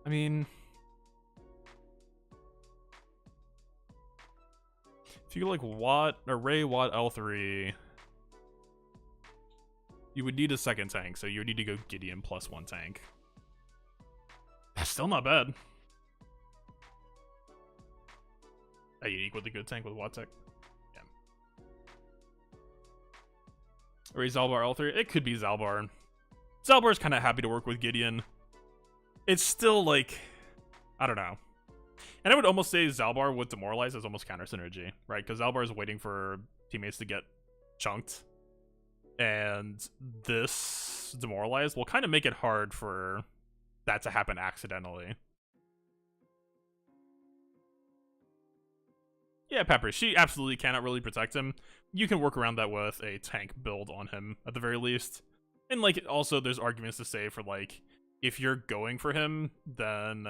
I mean, if you like Ray Watt L3, you would need a second tank, so you would need to go Gideon plus one tank. That's still not bad. A unique with a good tank with Watt Tech. Yeah. Ray Zalbar L3. It could be Zalbar. Zalbar's kind of happy to work with Gideon. It's still like, I don't know. And I would almost say Zalbar with Demoralize is almost counter synergy, right? Because Zalbar is waiting for teammates to get chunked. And this Demoralize will kind of make it hard for that to happen accidentally. Yeah, Pepper, she absolutely cannot really protect him. You can work around that with a tank build on him, at the very least. And, like, also there's arguments to say for, like, if you're going for him, then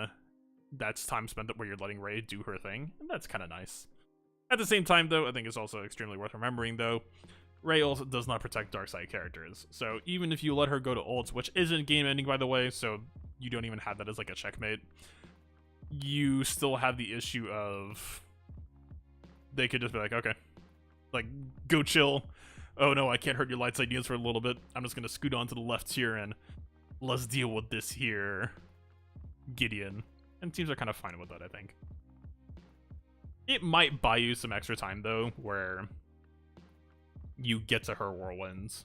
that's time spent where you're letting Ray do her thing, and that's kind of nice. At the same time, though, I think it's also extremely worth remembering, though, Ray also does not protect dark side characters. So even if you let her go to ults, which isn't game-ending, by the way, so you don't even have that as, like, a checkmate, you still have the issue of they could just be like, okay, like, go chill. Oh no, I can't hurt your light side units for a little bit. I'm just gonna scoot on to the left here and let's deal with this here, Gideon. And teams are kind of fine with that, I think. It might buy you some extra time, though, where you get to her whirlwinds.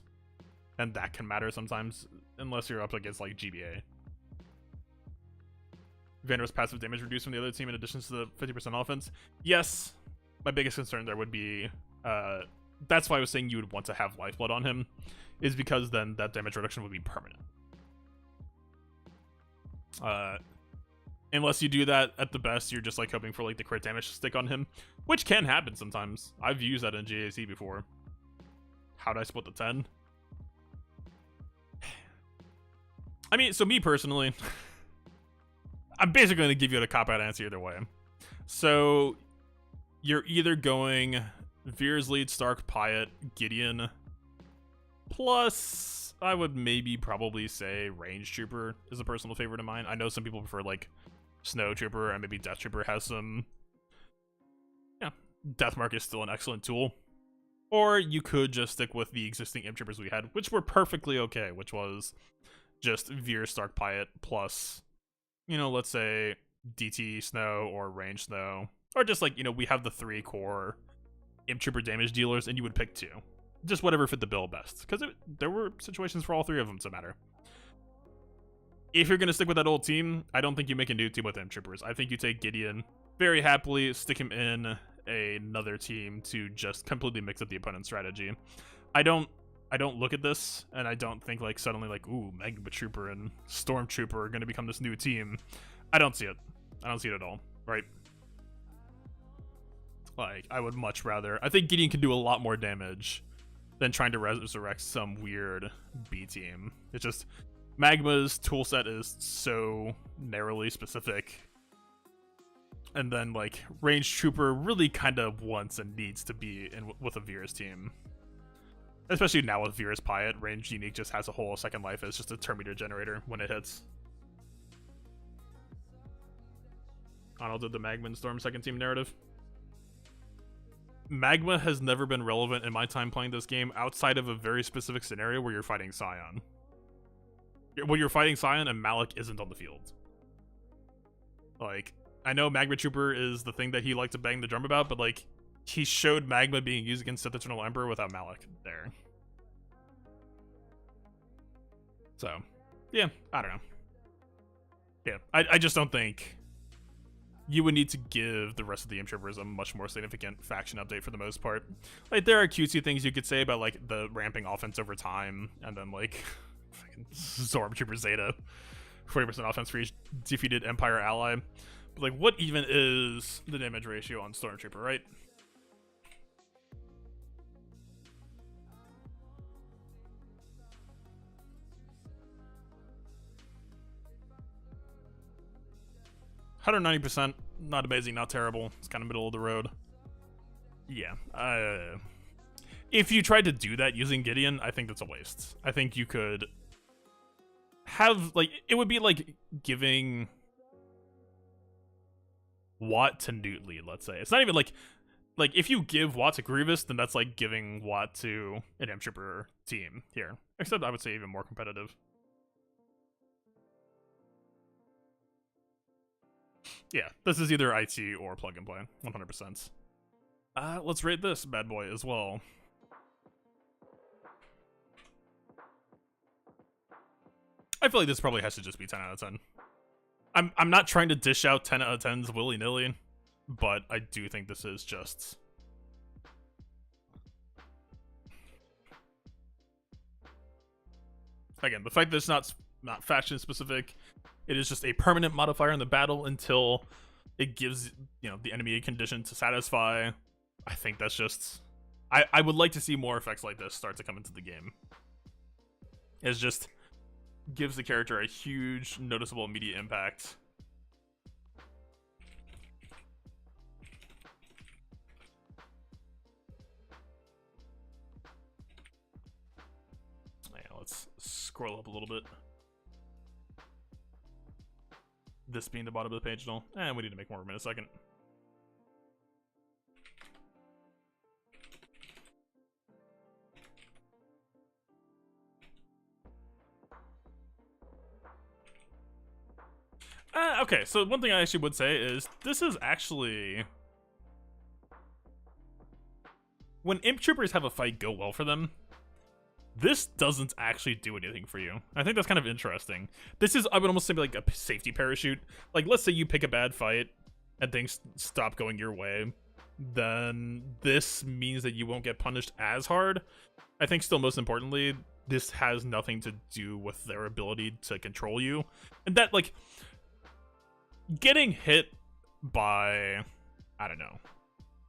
And that can matter sometimes, unless you're up against, like, GBA. Vander's passive damage reduced from the other team in addition to the 50% offense. Yes, my biggest concern there would be, that's why I was saying you would want to have Lifeblood on him, is because then that damage reduction would be permanent. Unless you do that, at the best, you're just like hoping for like the crit damage to stick on him, which can happen sometimes. I've used that in GAC before. How'd I split the 10? I mean, so me personally, I'm basically going to give you a cop-out answer either way. So, you're either going Veer's lead, Stark, Pyatt, Gideon, plus, I would maybe probably say Range Trooper is a personal favorite of mine. I know some people prefer, like, Snow Trooper, and maybe Death Trooper has some... Yeah, Deathmark is still an excellent tool. Or you could just stick with the existing Imp Troopers we had, which were perfectly okay, which was just Veer, Stark, Pyatt, plus, you know, let's say DT Snow or Range Snow. Or just like, you know, we have the 3 core Imp Trooper damage dealers, and you would pick 2. Just whatever fit the bill best. Because there were situations for all 3 of them to matter. If you're going to stick with that old team, I don't think you make a new team with Imp Troopers. I think you take Gideon very happily, stick him in another team to just completely mix up the opponent's strategy. I don't look at this, and I don't think like suddenly like, ooh, Magma Trooper and Stormtrooper are going to become this new team. I don't see it. I don't see it at all, right? Like, I would much rather... I think Gideon can do a lot more damage than trying to resurrect some weird B team. It's just... Magma's toolset is so narrowly specific. And then, like, Range Trooper really kind of wants and needs to be in with a Veer's team. Especially now with Veer's Pyatt, Range Unique just has a whole second life as just a turn meter generator when it hits. Arnold did the Magma and Storm second team narrative. Magma has never been relevant in my time playing this game outside of a very specific scenario where you're fighting Scion. When you're fighting Scion and Malik isn't on the field. Like, I know Magma Trooper is the thing that he liked to bang the drum about, but like, he showed Magma being used against Sith Eternal Emperor without Malik there. So, yeah, I don't know. Yeah, I just don't think you would need to give the rest of the Troopers a much more significant faction update for the most part. Like, there are cutesy things you could say about, like, the ramping offense over time, and then, like, fucking Stormtrooper Zeta, 40% offense for each defeated Empire ally. But, like, what even is the damage ratio on Stormtrooper, right? $190%, not amazing, not terrible. It's kind of middle of the road. Yeah. If you tried to do that using Gideon, I think that's a waste. I think you could have, like, it would be like giving Watt to Newt Lead, let's say. It's not even like if you give Watt to Grievous, then that's like giving Watt to an M-Trooper team here. Except I would say even more competitive. Yeah, this is either IT or plug and play, 100%. Let's rate this bad boy as well. I feel like this probably has to just be 10 out of 10. I'm not trying to dish out 10 out of 10s willy-nilly, but I do think this is just... Again, the fact that it's not faction specific, it is just a permanent modifier in the battle until it gives, you know, the enemy a condition to satisfy. I think that's just... I would like to see more effects like this start to come into the game. It just gives the character a huge, noticeable, immediate impact. Yeah, let's scroll up a little bit. This being the bottom of the page and all. And we need to make more room in a second. Okay, so one thing I actually would say is this is actually... When Imp Troopers have a fight go well for them, this doesn't actually do anything for you. I think that's kind of interesting. This is, I would almost say, like a safety parachute. Like, let's say you pick a bad fight and things stop going your way, then this means that you won't get punished as hard. I think still most importantly, this has nothing to do with their ability to control you. And that, like, getting hit by, I don't know,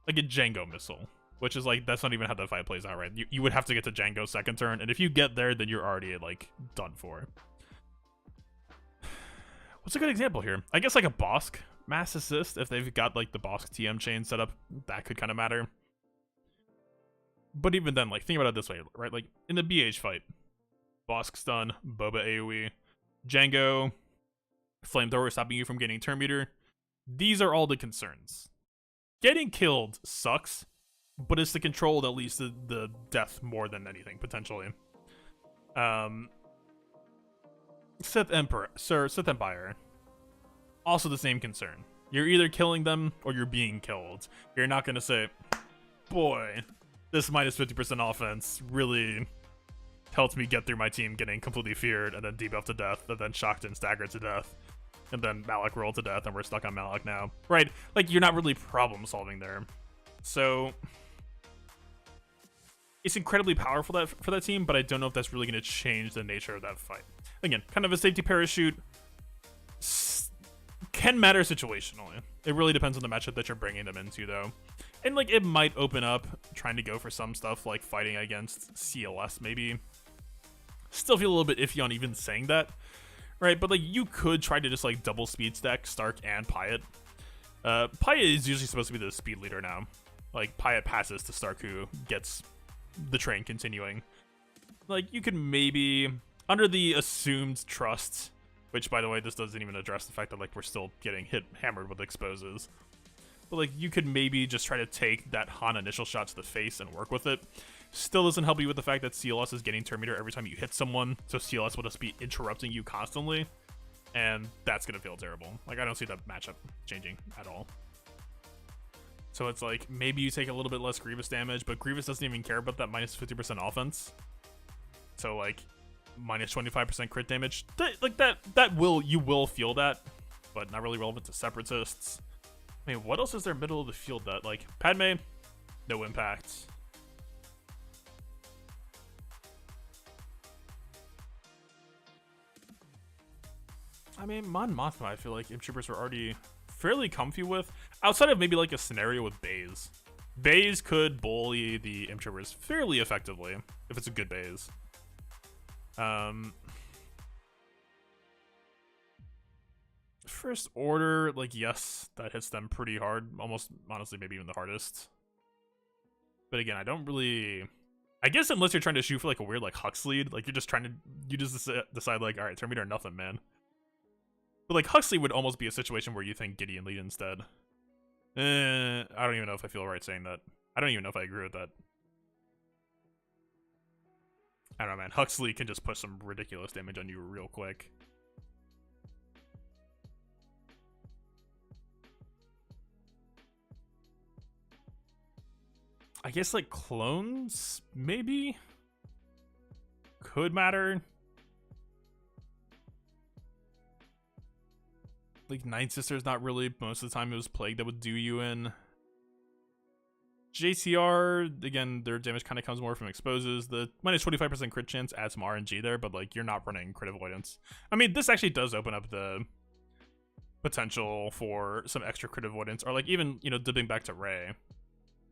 like a Django missile, which is like, that's not even how the fight plays out, right? You would have to get to Django's second turn, and if you get there, then you're already, like, done for. What's a good example here? I guess, like, a Bosk mass assist, if they've got, like, the Bosk TM chain set up, that could kind of matter. But even then, like, think about it this way, right? Like, in the BH fight, Bosk stun, Boba AoE, Django, Flamethrower stopping you from getting turn meter. These are all the concerns. Getting killed sucks, but it's the control that leads to the death more than anything, potentially. Sith Empire. Also the same concern. You're either killing them or you're being killed. You're not gonna say, boy, this minus 50% offense really helped me get through my team getting completely feared and then debuffed to death and then shocked and staggered to death. And then Malik rolled to death and we're stuck on Malik now. Right? Like, you're not really problem solving there. So it's incredibly powerful for that team, but I don't know if that's really going to change the nature of that fight. Again, kind of a safety parachute. Can matter situationally. It really depends on the matchup that you're bringing them into, though. And, like, it might open up trying to go for some stuff like fighting against CLS, maybe. Still feel a little bit iffy on even saying that. Right, but, like, you could try to just, like, double speed stack Stark and Pyatt. Pyatt is usually supposed to be the speed leader now. Like, Pyatt passes to Stark, who gets the train continuing. Like, you could maybe, under the assumed trust Which, by the way, this doesn't even address the fact that, like, we're still getting hammered with exposes. But, like, you could maybe just try to take that Han initial shot to the face and work with it. Still doesn't help you with the fact that CLS is getting turn meter every time you hit someone, so CLS will just be interrupting you constantly, and that's gonna feel terrible. Like, I don't see that matchup changing at all. So it's like, maybe you take a little bit less Grievous damage, but Grievous doesn't even care about that minus 50% offense. So, like, minus 25% crit damage, you will feel that, but not really relevant to Separatists. I mean, what else is there middle of the field that, like, Padme, no impact. I mean, Mon Mothma, I feel like Imp-Troopers are already fairly comfy with, outside of maybe like a scenario with Baze. Baze could bully the Imp-Troopers fairly effectively, if it's a good Baze. First Order, like, yes, that hits them pretty hard, almost, honestly, maybe even the hardest. But again, I don't really... I guess unless you're trying to shoot for, like, a weird, like, Hux lead, like, you're just trying to... You just decide, like, alright, turn meter or nothing, man. But, like, Huxley would almost be a situation where you think Gideon lead instead. I don't even know if I feel right saying that. I don't even know if I agree with that. I don't know, man. Huxley can just put some ridiculous damage on you real quick. I guess, like, clones, maybe? Could matter. Like, Night Sister's not really, most of the time it was Plague that would do you in. JCR, again, their damage kind of comes more from exposes. The minus 25% crit chance adds some RNG there, but, like, you're not running crit avoidance. I mean, this actually does open up the potential for some extra crit avoidance, or, like, even, you know, dipping back to Rey.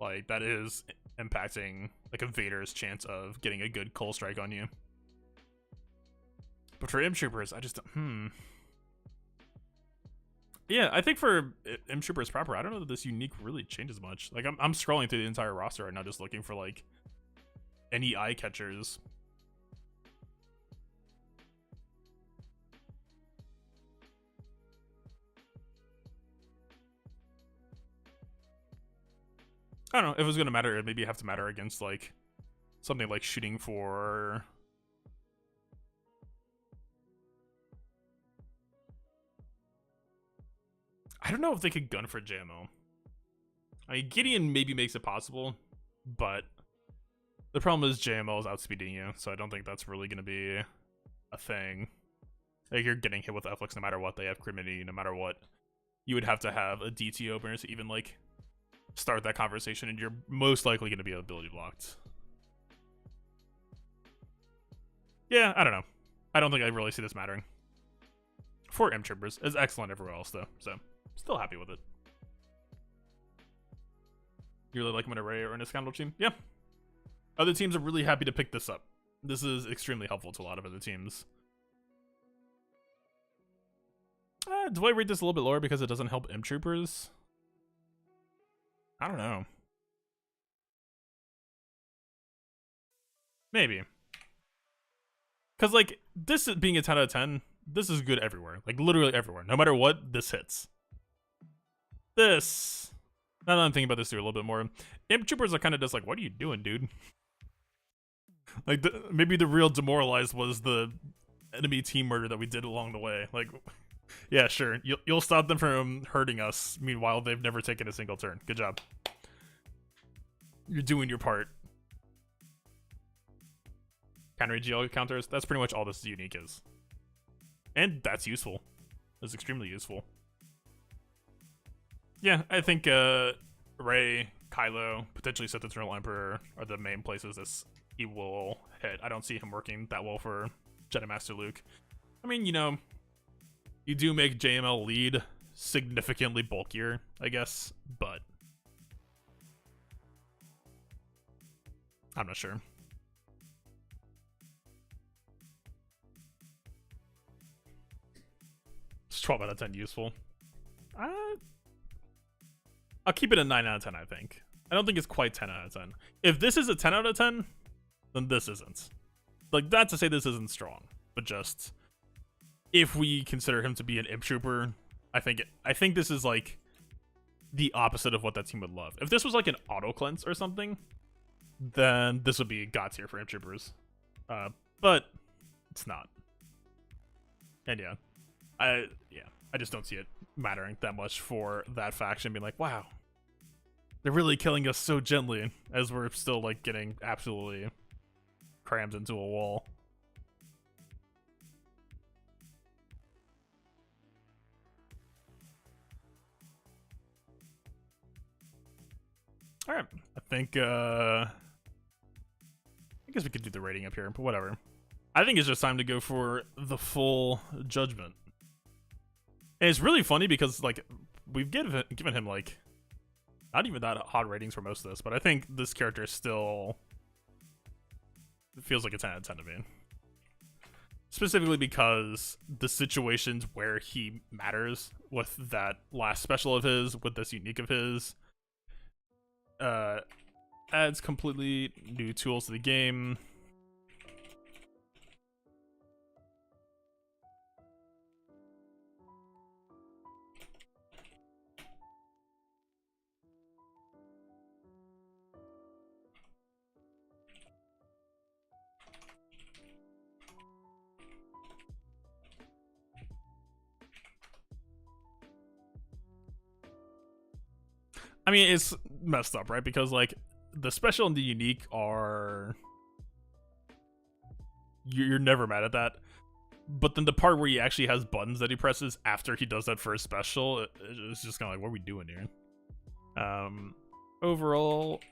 Like, that is impacting, like, a Vader's chance of getting a good Cold Strike on you. But for Imp-Troopers, I just, yeah, I think for Imp-Troopers proper, I don't know that this unique really changes much. Like, I'm scrolling through the entire roster right now just looking for, like, any eye catchers. I don't know, if it was going to matter, it'd maybe have to matter against, like, something like shooting for... I don't know if they could gun for JMO. I mean, Gideon maybe makes it possible, but the problem is JMO is outspeeding you, so I don't think that's really going to be a thing. Like, you're getting hit with F-Lux no matter what, they have Criminy no matter what. You would have to have a DT opener to even, like, start that conversation, and you're most likely going to be ability blocked. Yeah, I don't know. I don't think I really see this mattering. For Imp-Troopers, it's excellent everywhere else, though, so still happy with it. You really like him in a Rey or in a Scoundrel team? Yeah. Other teams are really happy to pick this up. This is extremely helpful to a lot of other teams. Do I rate this a little bit lower because it doesn't help Imp-Troopers? I don't know. Maybe. Because, like, this being a 10 out of 10, this is good everywhere. Like, literally everywhere. No matter what, this hits. This. Now that I'm thinking about this through a little bit more, Imp-Troopers are kind of just like, what are you doing, dude? Like, maybe the real demoralized was the enemy team murder that we did along the way. Like, yeah, sure. You'll stop them from hurting us. Meanwhile, they've never taken a single turn. Good job. You're doing your part. Counter GL counters, that's pretty much all this unique is. And that's useful. That's extremely useful. Yeah, I think Rey, Kylo, potentially Sith Eternal Emperor are the main places this he will hit. I don't see him working that well for Jedi Master Luke. I mean, you know, you do make JML lead significantly bulkier, I guess, but I'm not sure. It's 12 out of 10 useful. I'll keep it a 9 out of 10, I think. I don't think it's quite 10 out of 10. If this is a 10 out of 10, then this isn't. Like, not to say this isn't strong, but just... if we consider him to be an imp trooper, I think this is like the opposite of what that team would love. If this was like an auto cleanse or something, then this would be god tier for imp troopers. But it's not. And yeah, I just don't see it mattering that much for that faction being like, wow, they're really killing us so gently as we're still like getting absolutely crammed into a wall. All right, I guess we could do the rating up here, but whatever. I think it's just time to go for the full judgment. And it's really funny because like we've given him like not even that hot ratings for most of this, but I think this character still feels like a 10 out of 10 to me. Specifically because the situations where he matters with that last special of his, with this unique of his, adds completely new tools to the game. I mean, it's messed up, right? Because, like, the special and the unique are... You're never mad at that. But then the part where he actually has buttons that he presses after he does that first special, it's just kind of like, what are we doing here? Overall...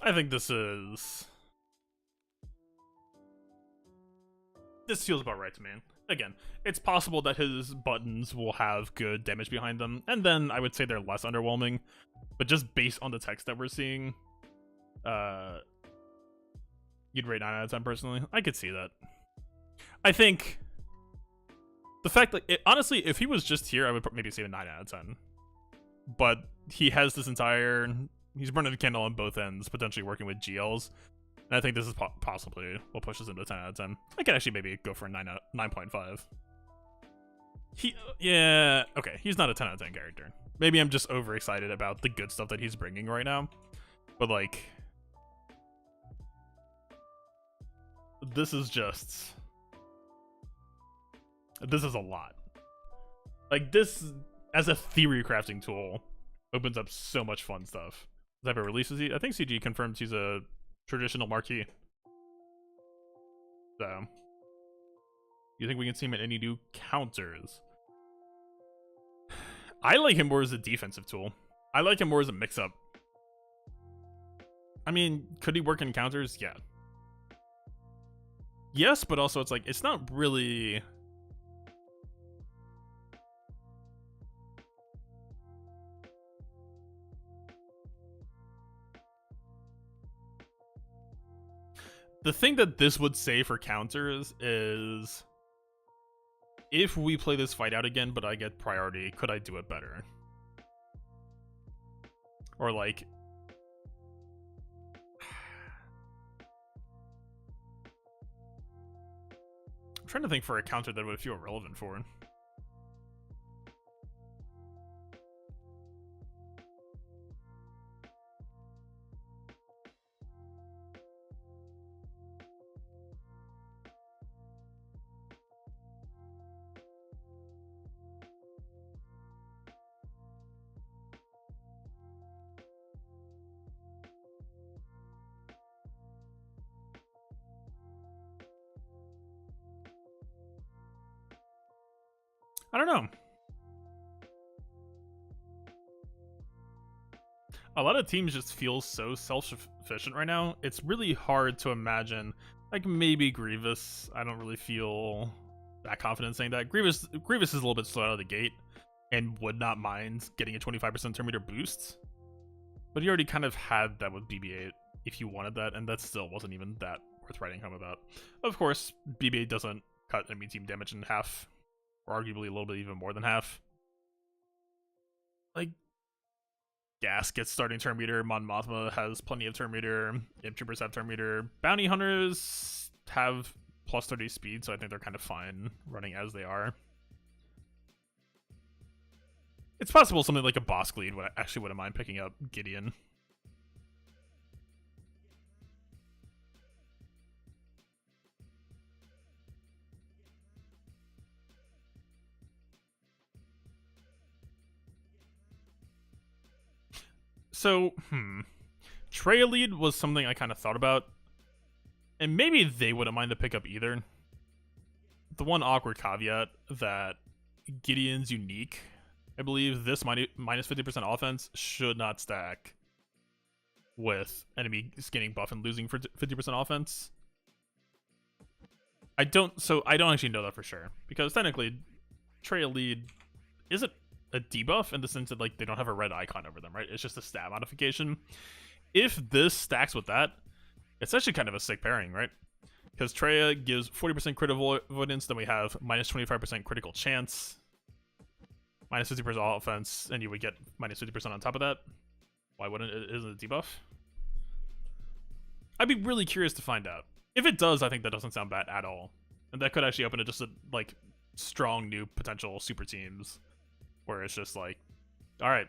I think this feels about right to me. Again, it's possible that his buttons will have good damage behind them, and then I would say they're less underwhelming. But just based on the text that we're seeing, you'd rate 9 out of 10 personally. I could see that. I think the fact that, honestly, if he was just here, I would maybe say a 9 out of 10. But he has this entire... He's burning the candle on both ends, potentially working with GLs. And I think this is possibly what pushes him to 10 out of 10. I could actually maybe go for a 9.5. Yeah, okay, he's not a 10 out of 10 character. Maybe I'm just overexcited about the good stuff that he's bringing right now. But, like, this is a lot. Like, this, as a theory crafting tool, opens up so much fun stuff. What type of releases he? I think CG confirms he's a traditional marquee. So, you think we can see him in any new counters? I like him more as a defensive tool. I like him more as a mix-up. I mean, could he work in counters? Yeah. Yes, but also it's like, it's not really... The thing that this would say for counters is, if we play this fight out again, but I get priority, could I do it better? Or like... I'm trying to think for a counter that would feel relevant for. I don't know. A lot of teams just feel so self-sufficient right now. It's really hard to imagine, like, maybe Grievous. I don't really feel that confident saying that. Grievous is a little bit slow out of the gate and would not mind getting a 25% turn meter boost. But he already kind of had that with BB-8, if you wanted that, and that still wasn't even that worth writing home about. Of course, BB-8 doesn't cut enemy team damage in half, or arguably a little bit even more than half. Like, Gas gets starting turn meter, Mon Mothma has plenty of turn meter, Imp Troopers have turn meter, Bounty Hunters have plus 30 speed, so I think they're kind of fine running as they are. It's possible something like a Bosk lead would actually wouldn't mind picking up Gideon. So, Trey lead was something I kind of thought about, and maybe they wouldn't mind the pickup either. The one awkward caveat that Gideon's unique, I believe this minus 50% offense should not stack with enemies getting buff and losing for 50% offense. I don't actually know that for sure, because technically Trey lead isn't a debuff in the sense that like they don't have a red icon over them, right? It's just a stat modification. If this stacks with that, it's actually kind of a sick pairing, right? Because Treya gives 40% crit avoidance, then we have minus 25% critical chance, minus 50% offense, and you would get minus 50% on top of that. Why wouldn't it? Isn't it a debuff? I'd be really curious to find out. If it does, I think that doesn't sound bad at all, and that could actually open it just a like strong new potential super teams, where it's just like, all right,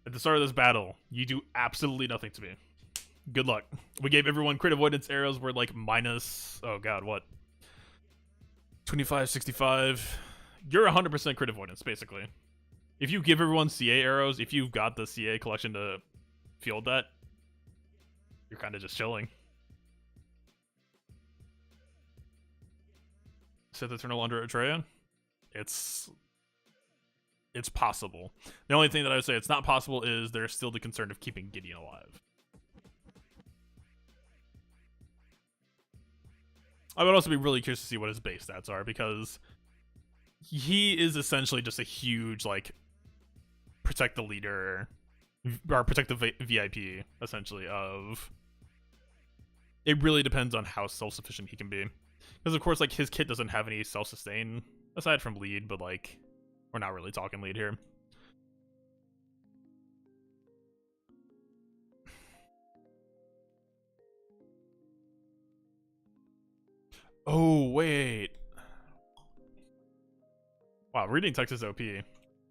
at the start of this battle, you do absolutely nothing to me. Good luck. We gave everyone crit avoidance arrows were like minus, oh god, what? 25, 65. You're 100% crit avoidance, basically. If you give everyone CA arrows, if you've got the CA collection to field that, you're kind of just chilling. Sith Eternal under Atreya? It's possible. The only thing that I would say it's not possible is there's still the concern of keeping Gideon alive. I would also be really curious to see what his base stats are, because he is essentially just a huge, like, protect the leader, or protect the VIP, essentially, of... It really depends on how self-sufficient he can be. Because, of course, like, his kit doesn't have any self-sustain, aside from lead, but, like, we're not really talking lead here. Oh, wait. Wow, reading text is OP.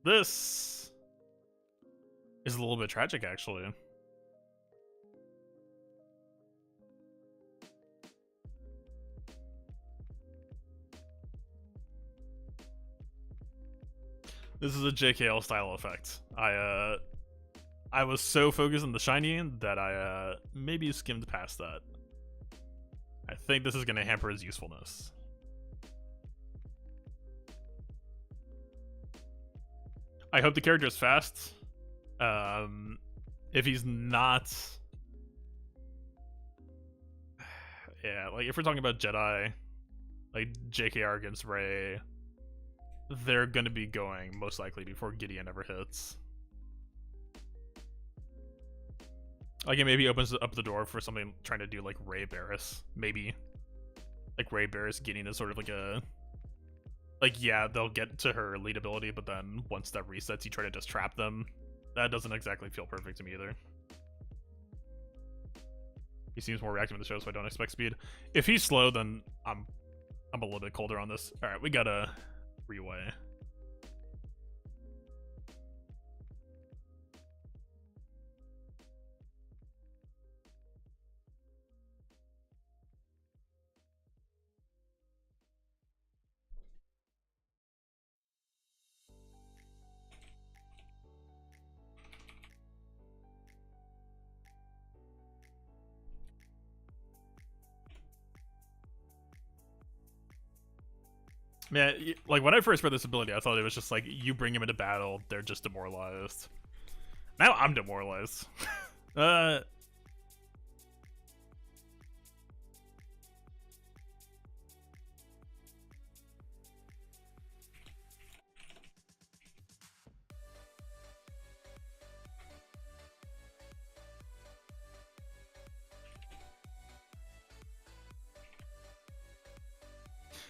This is a little bit tragic, actually. This is a JKL style effect. I was so focused on the shiny that I maybe skimmed past that. I think this is going to hamper his usefulness. I hope the character is fast. If he's not... Yeah, like if we're talking about Jedi, like JKR against Rey, they're going to be going most likely before Gideon ever hits. Like, it maybe opens up the door for something trying to do, like, Rey Barris. Maybe. Like, Rey Barris Gideon is sort of like a... Like, yeah, they'll get to her lead ability, but then once that resets, you try to just trap them. That doesn't exactly feel perfect to me either. He seems more reactive in the show, so I don't expect speed. If he's slow, then I'm a little bit colder on this. Alright, we gotta reweigh. Man, like, when I first read this ability, I thought it was just like, you bring him into battle, they're just demoralized. Now I'm demoralized.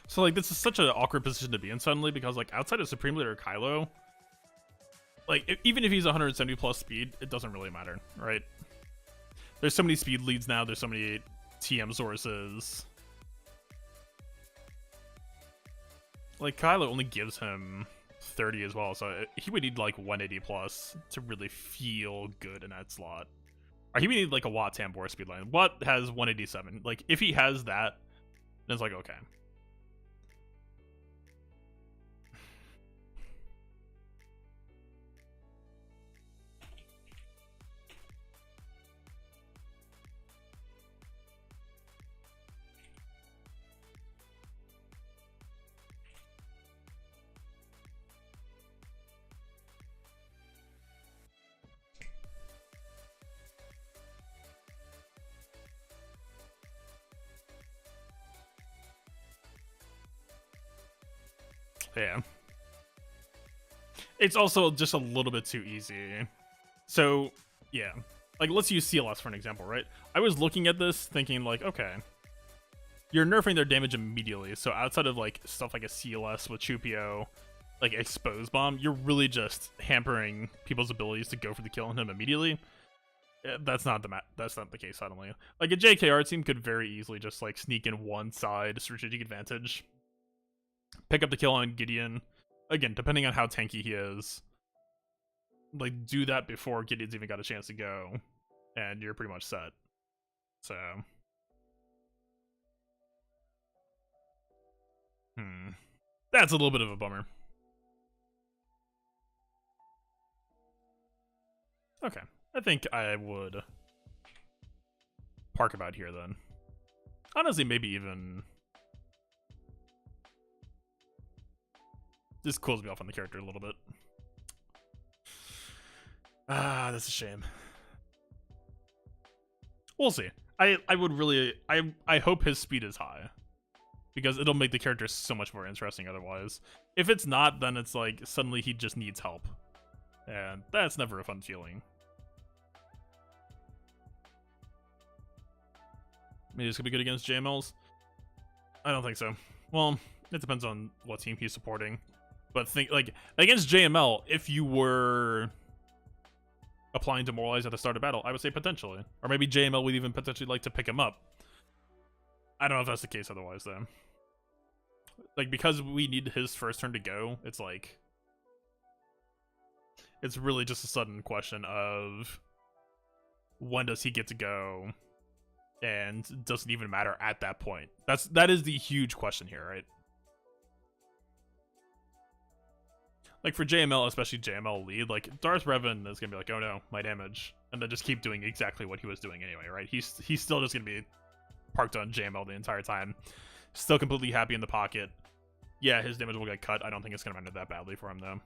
So like this is such an awkward position to be in suddenly, because like outside of Supreme Leader Kylo, like even if he's 170 plus speed, it doesn't really matter, right? There's so many speed leads now. There's so many TM sources. Like Kylo only gives him 30 as well, so he would need like 180 plus to really feel good in that slot. Or he would need like a Watt Tambor speed line. Watt has 187. Like if he has that, then it's like okay. Yeah. It's also just a little bit too easy. So, yeah. Like, let's use CLS for an example, right? I was looking at this thinking, like, okay, you're nerfing their damage immediately, so outside of, like, stuff like a CLS with Chupio, like, Expose Bomb, you're really just hampering people's abilities to go for the kill on him immediately. That's not the case suddenly. Like, a JKR team could very easily just, like, sneak in one side strategic advantage, pick up the kill on Gideon. Again, depending on how tanky he is, like, do that before Gideon's even got a chance to go, and you're pretty much set. So, that's a little bit of a bummer. Okay, I think I would park about here then. Honestly, maybe even this cools me off on the character a little bit. Ah, that's a shame. We'll see. I would really I hope his speed is high, because it'll make the character so much more interesting otherwise. If it's not, then it's like suddenly he just needs help, and that's never a fun feeling. Maybe this could be good against JMLs. I don't think so. Well, it depends on what team he's supporting. But think, like, against JML, if you were applying Demoralize at the start of battle, I would say potentially. Or maybe JML would even potentially like to pick him up. I don't know if that's the case otherwise, though. Like, because we need his first turn to go, it's like, it's really just a sudden question of when does he get to go, and doesn't even matter at that point. That is the huge question here, right? Like, for JML, especially JML lead, like, Darth Revan is gonna be like, oh no, my damage, and then just keep doing exactly what he was doing anyway, right? He's still just gonna be parked on JML the entire time, still completely happy in the pocket. Yeah, his damage will get cut. I don't think it's gonna end that badly for him, though.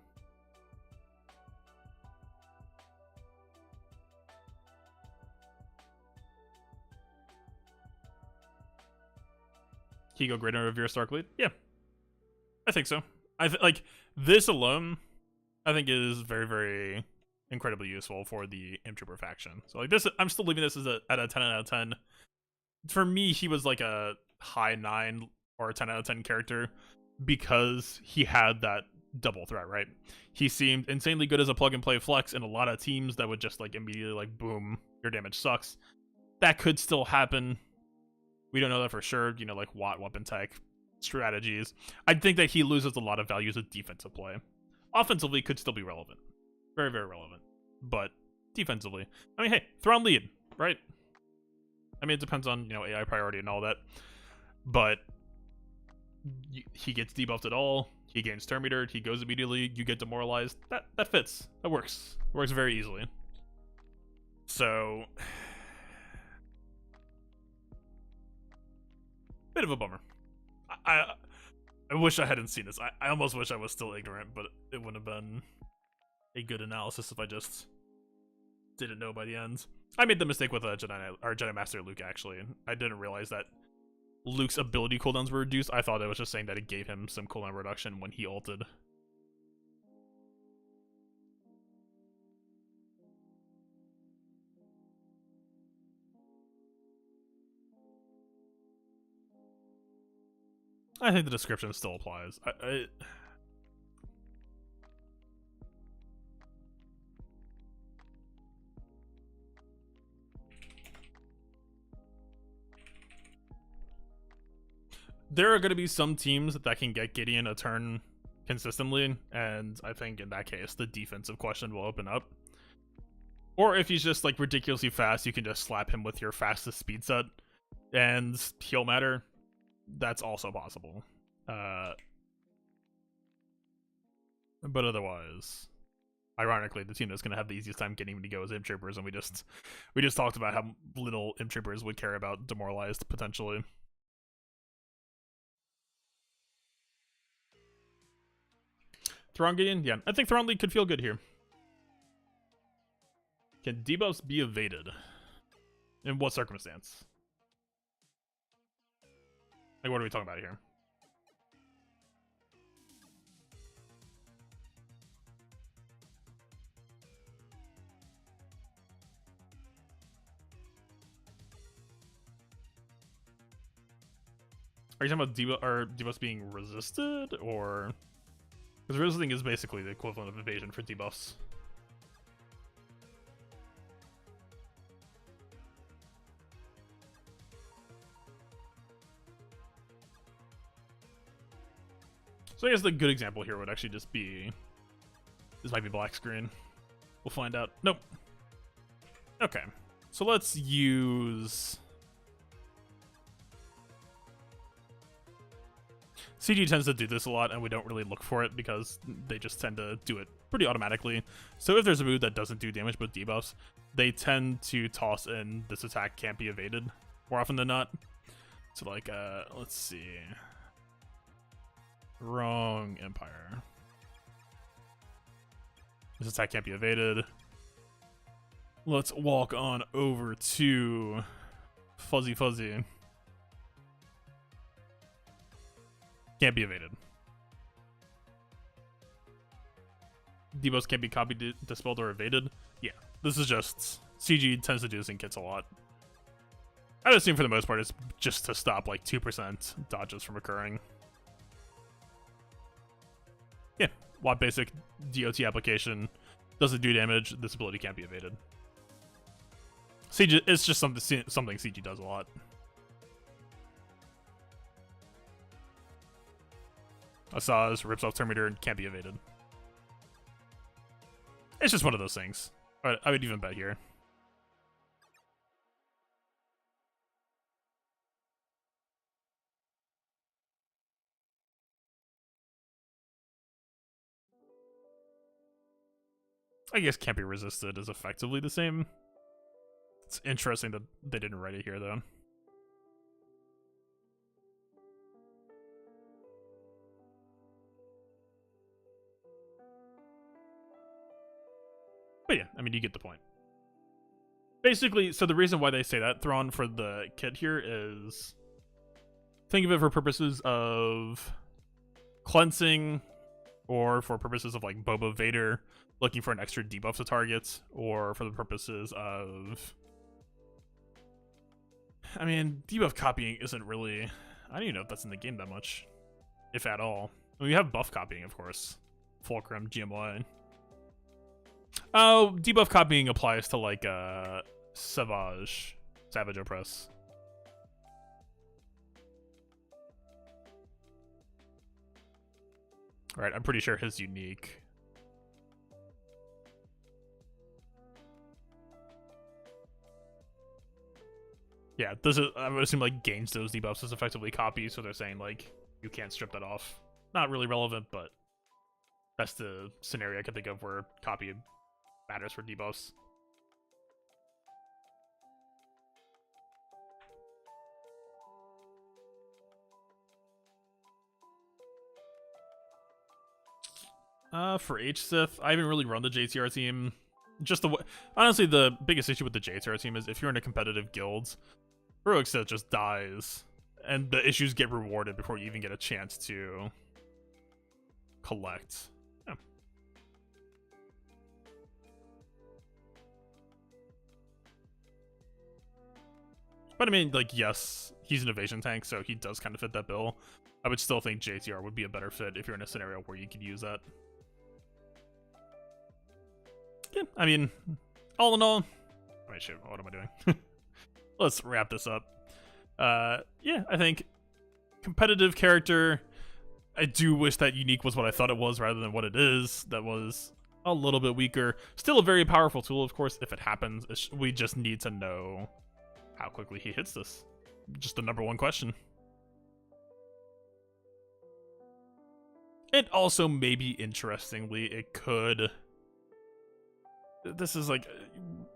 He go greater of your Stark lead? Yeah, I think so. Like, this alone, I think is very, very incredibly useful for the Trooper faction. So like this, I'm still leaving this as at a 10 out of 10. For me, he was like a high 9 or a 10 out of 10 character because he had that double threat, right? He seemed insanely good as a plug and play flex in a lot of teams that would just like immediately like, boom, your damage sucks. That could still happen. We don't know that for sure, you know, like Watt weapon tech strategies. I think that he loses a lot of value as a defensive play. Offensively, could still be relevant. Very, very relevant. But defensively, I mean, hey, Thrawn lead, right? I mean, it depends on, you know, AI priority and all that. But he gets debuffed at all. He gains turn metered. He goes immediately. You get demoralized. That fits. That works. It works very easily. So, bit of a bummer. I wish I hadn't seen this. I almost wish I was still ignorant, but it wouldn't have been a good analysis if I just didn't know by the end. I made the mistake with Jedi Master Luke, actually. I didn't realize that Luke's ability cooldowns were reduced. I thought it was just saying that it gave him some cooldown reduction when he ulted. I think the description still applies. There are going to be some teams that can get Gideon a turn consistently, and I think in that case, the defensive question will open up. Or if he's just like ridiculously fast, you can just slap him with your fastest speed set, and he'll matter. That's also possible. But otherwise, ironically, the team that's going to have the easiest time getting him to go is Imp Troopers, and we just talked about how little Imp Troopers would care about Demoralized potentially. Thrawn Gideon? Yeah, I think Thrawn League could feel good here. Can debuffs be evaded? In what circumstance? Like, what are we talking about here? Are you talking about debuffs being resisted, or... Because resisting is basically the equivalent of evasion for debuffs. So I guess the good example here would actually just be... This might be black screen. We'll find out. Nope. Okay. So let's use... CG tends to do this a lot, and we don't really look for it because they just tend to do it pretty automatically. So if there's a move that doesn't do damage but debuffs, they tend to toss in this attack can't be evaded more often than not. So like, let's see. Wrong Empire. This attack can't be evaded. Let's walk on over to Fuzzy Fuzzy. Can't be evaded. Debuffs can't be copied, dispelled, or evaded. Yeah, this is just... CG tends to do this in kits a lot. I'd assume for the most part it's just to stop like 2% dodges from occurring. Yeah, lot basic DOT application. Doesn't do damage, this ability can't be evaded. CG, it's just something CG does a lot. Asaz rips off Terminator and can't be evaded. It's just one of those things. But I would even bet here. I guess can't be resisted is effectively the same. It's interesting that they didn't write it here though. But yeah, I mean, you get the point. Basically, so the reason why they say that, Thrawn, for the kit here is... Think of it for purposes of cleansing, or for purposes of like Boba Vader looking for an extra debuff to targets, or for the purposes of... I mean, debuff copying isn't really... I don't even know if that's in the game that much, if at all. I mean, we have buff copying, of course. Fulcrum, GMY. Oh, debuff copying applies to like Savage Opress. Right, I'm pretty sure his unique. Yeah, this is, I would assume like gains those debuffs as effectively copies, so they're saying like you can't strip that off. Not really relevant, but that's the scenario I can think of where copy matters for debuffs. For H-Sith, I haven't really run the JTR team. Just honestly, the biggest issue with the JTR team is if you're in a competitive guild, Heroic Sith just dies, and the issues get rewarded before you even get a chance to collect. Yeah. But I mean, like, yes, he's an evasion tank, so he does kind of fit that bill. I would still think JTR would be a better fit if you're in a scenario where you could use that. Yeah, I mean, all in all, wait, shit, what am I doing? Let's wrap this up. Yeah, I think competitive character. I do wish that unique was what I thought it was rather than what it is. That was a little bit weaker. Still a very powerful tool, of course, if it happens. We just need to know how quickly he hits this. Just the number one question. And also, maybe interestingly, it could... This is like...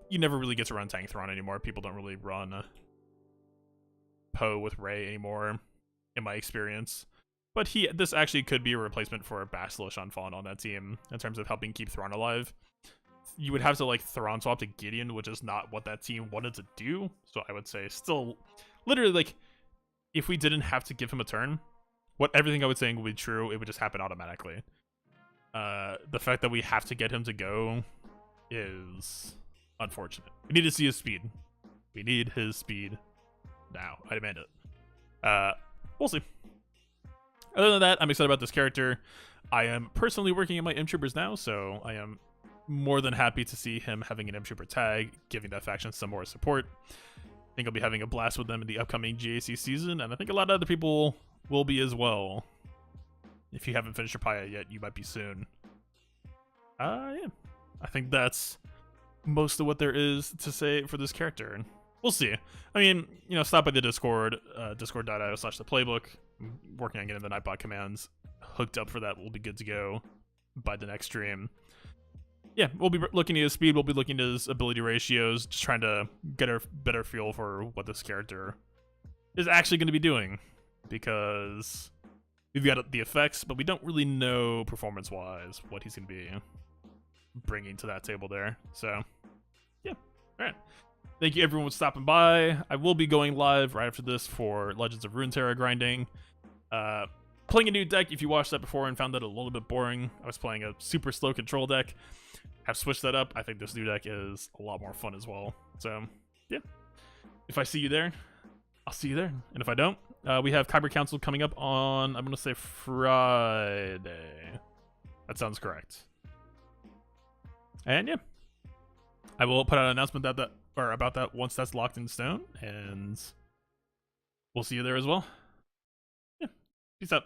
You never really get to run Tank Thrawn anymore. People don't really run Poe with Rey anymore, in my experience. But this actually could be a replacement for Bastila on Fawn on that team, in terms of helping keep Thrawn alive. You would have to, like, Thrawn swap to Gideon, which is not what that team wanted to do. So I would say still... Literally, like, if we didn't have to give him a turn, everything I was saying would be true, it would just happen automatically. The fact that we have to get him to go is unfortunate. We need to see his speed. We need his speed now. I demand it. We'll see. Other than that, I'm excited about this character. I am personally working in my M-Troopers now, so I am more than happy to see him having an M-Trooper tag, giving that faction some more support. I think I'll be having a blast with them in the upcoming GAC season, and I think a lot of other people will be as well. If you haven't finished your Paya yet, you might be soon. Yeah. I think that's most of what there is to say for this character. We'll see. I mean, you know, stop by the Discord, discord.io/theplaybook. I'm working on getting the Nightbot commands hooked up for that. We'll be good to go by the next stream. Yeah, we'll be looking at his speed, we'll be looking at his ability ratios, just trying to get a better feel for what this character is actually going to be doing. Because we've got the effects, but we don't really know performance-wise what he's going to be bringing to that table there. So, yeah. Alright. Thank you everyone for stopping by. I will be going live right after this for Legends of Runeterra grinding. Playing a new deck, if you watched that before and found that a little bit boring, I was playing a super slow control deck. Have switched that up. I think this new deck is a lot more fun as well. So, yeah. If I see you there, I'll see you there. And if I don't, we have Kyber Council coming up on, I'm going to say Friday. That sounds correct. And yeah, I will put out an announcement about that once that's locked in stone, and we'll see you there as well. Yeah, peace out.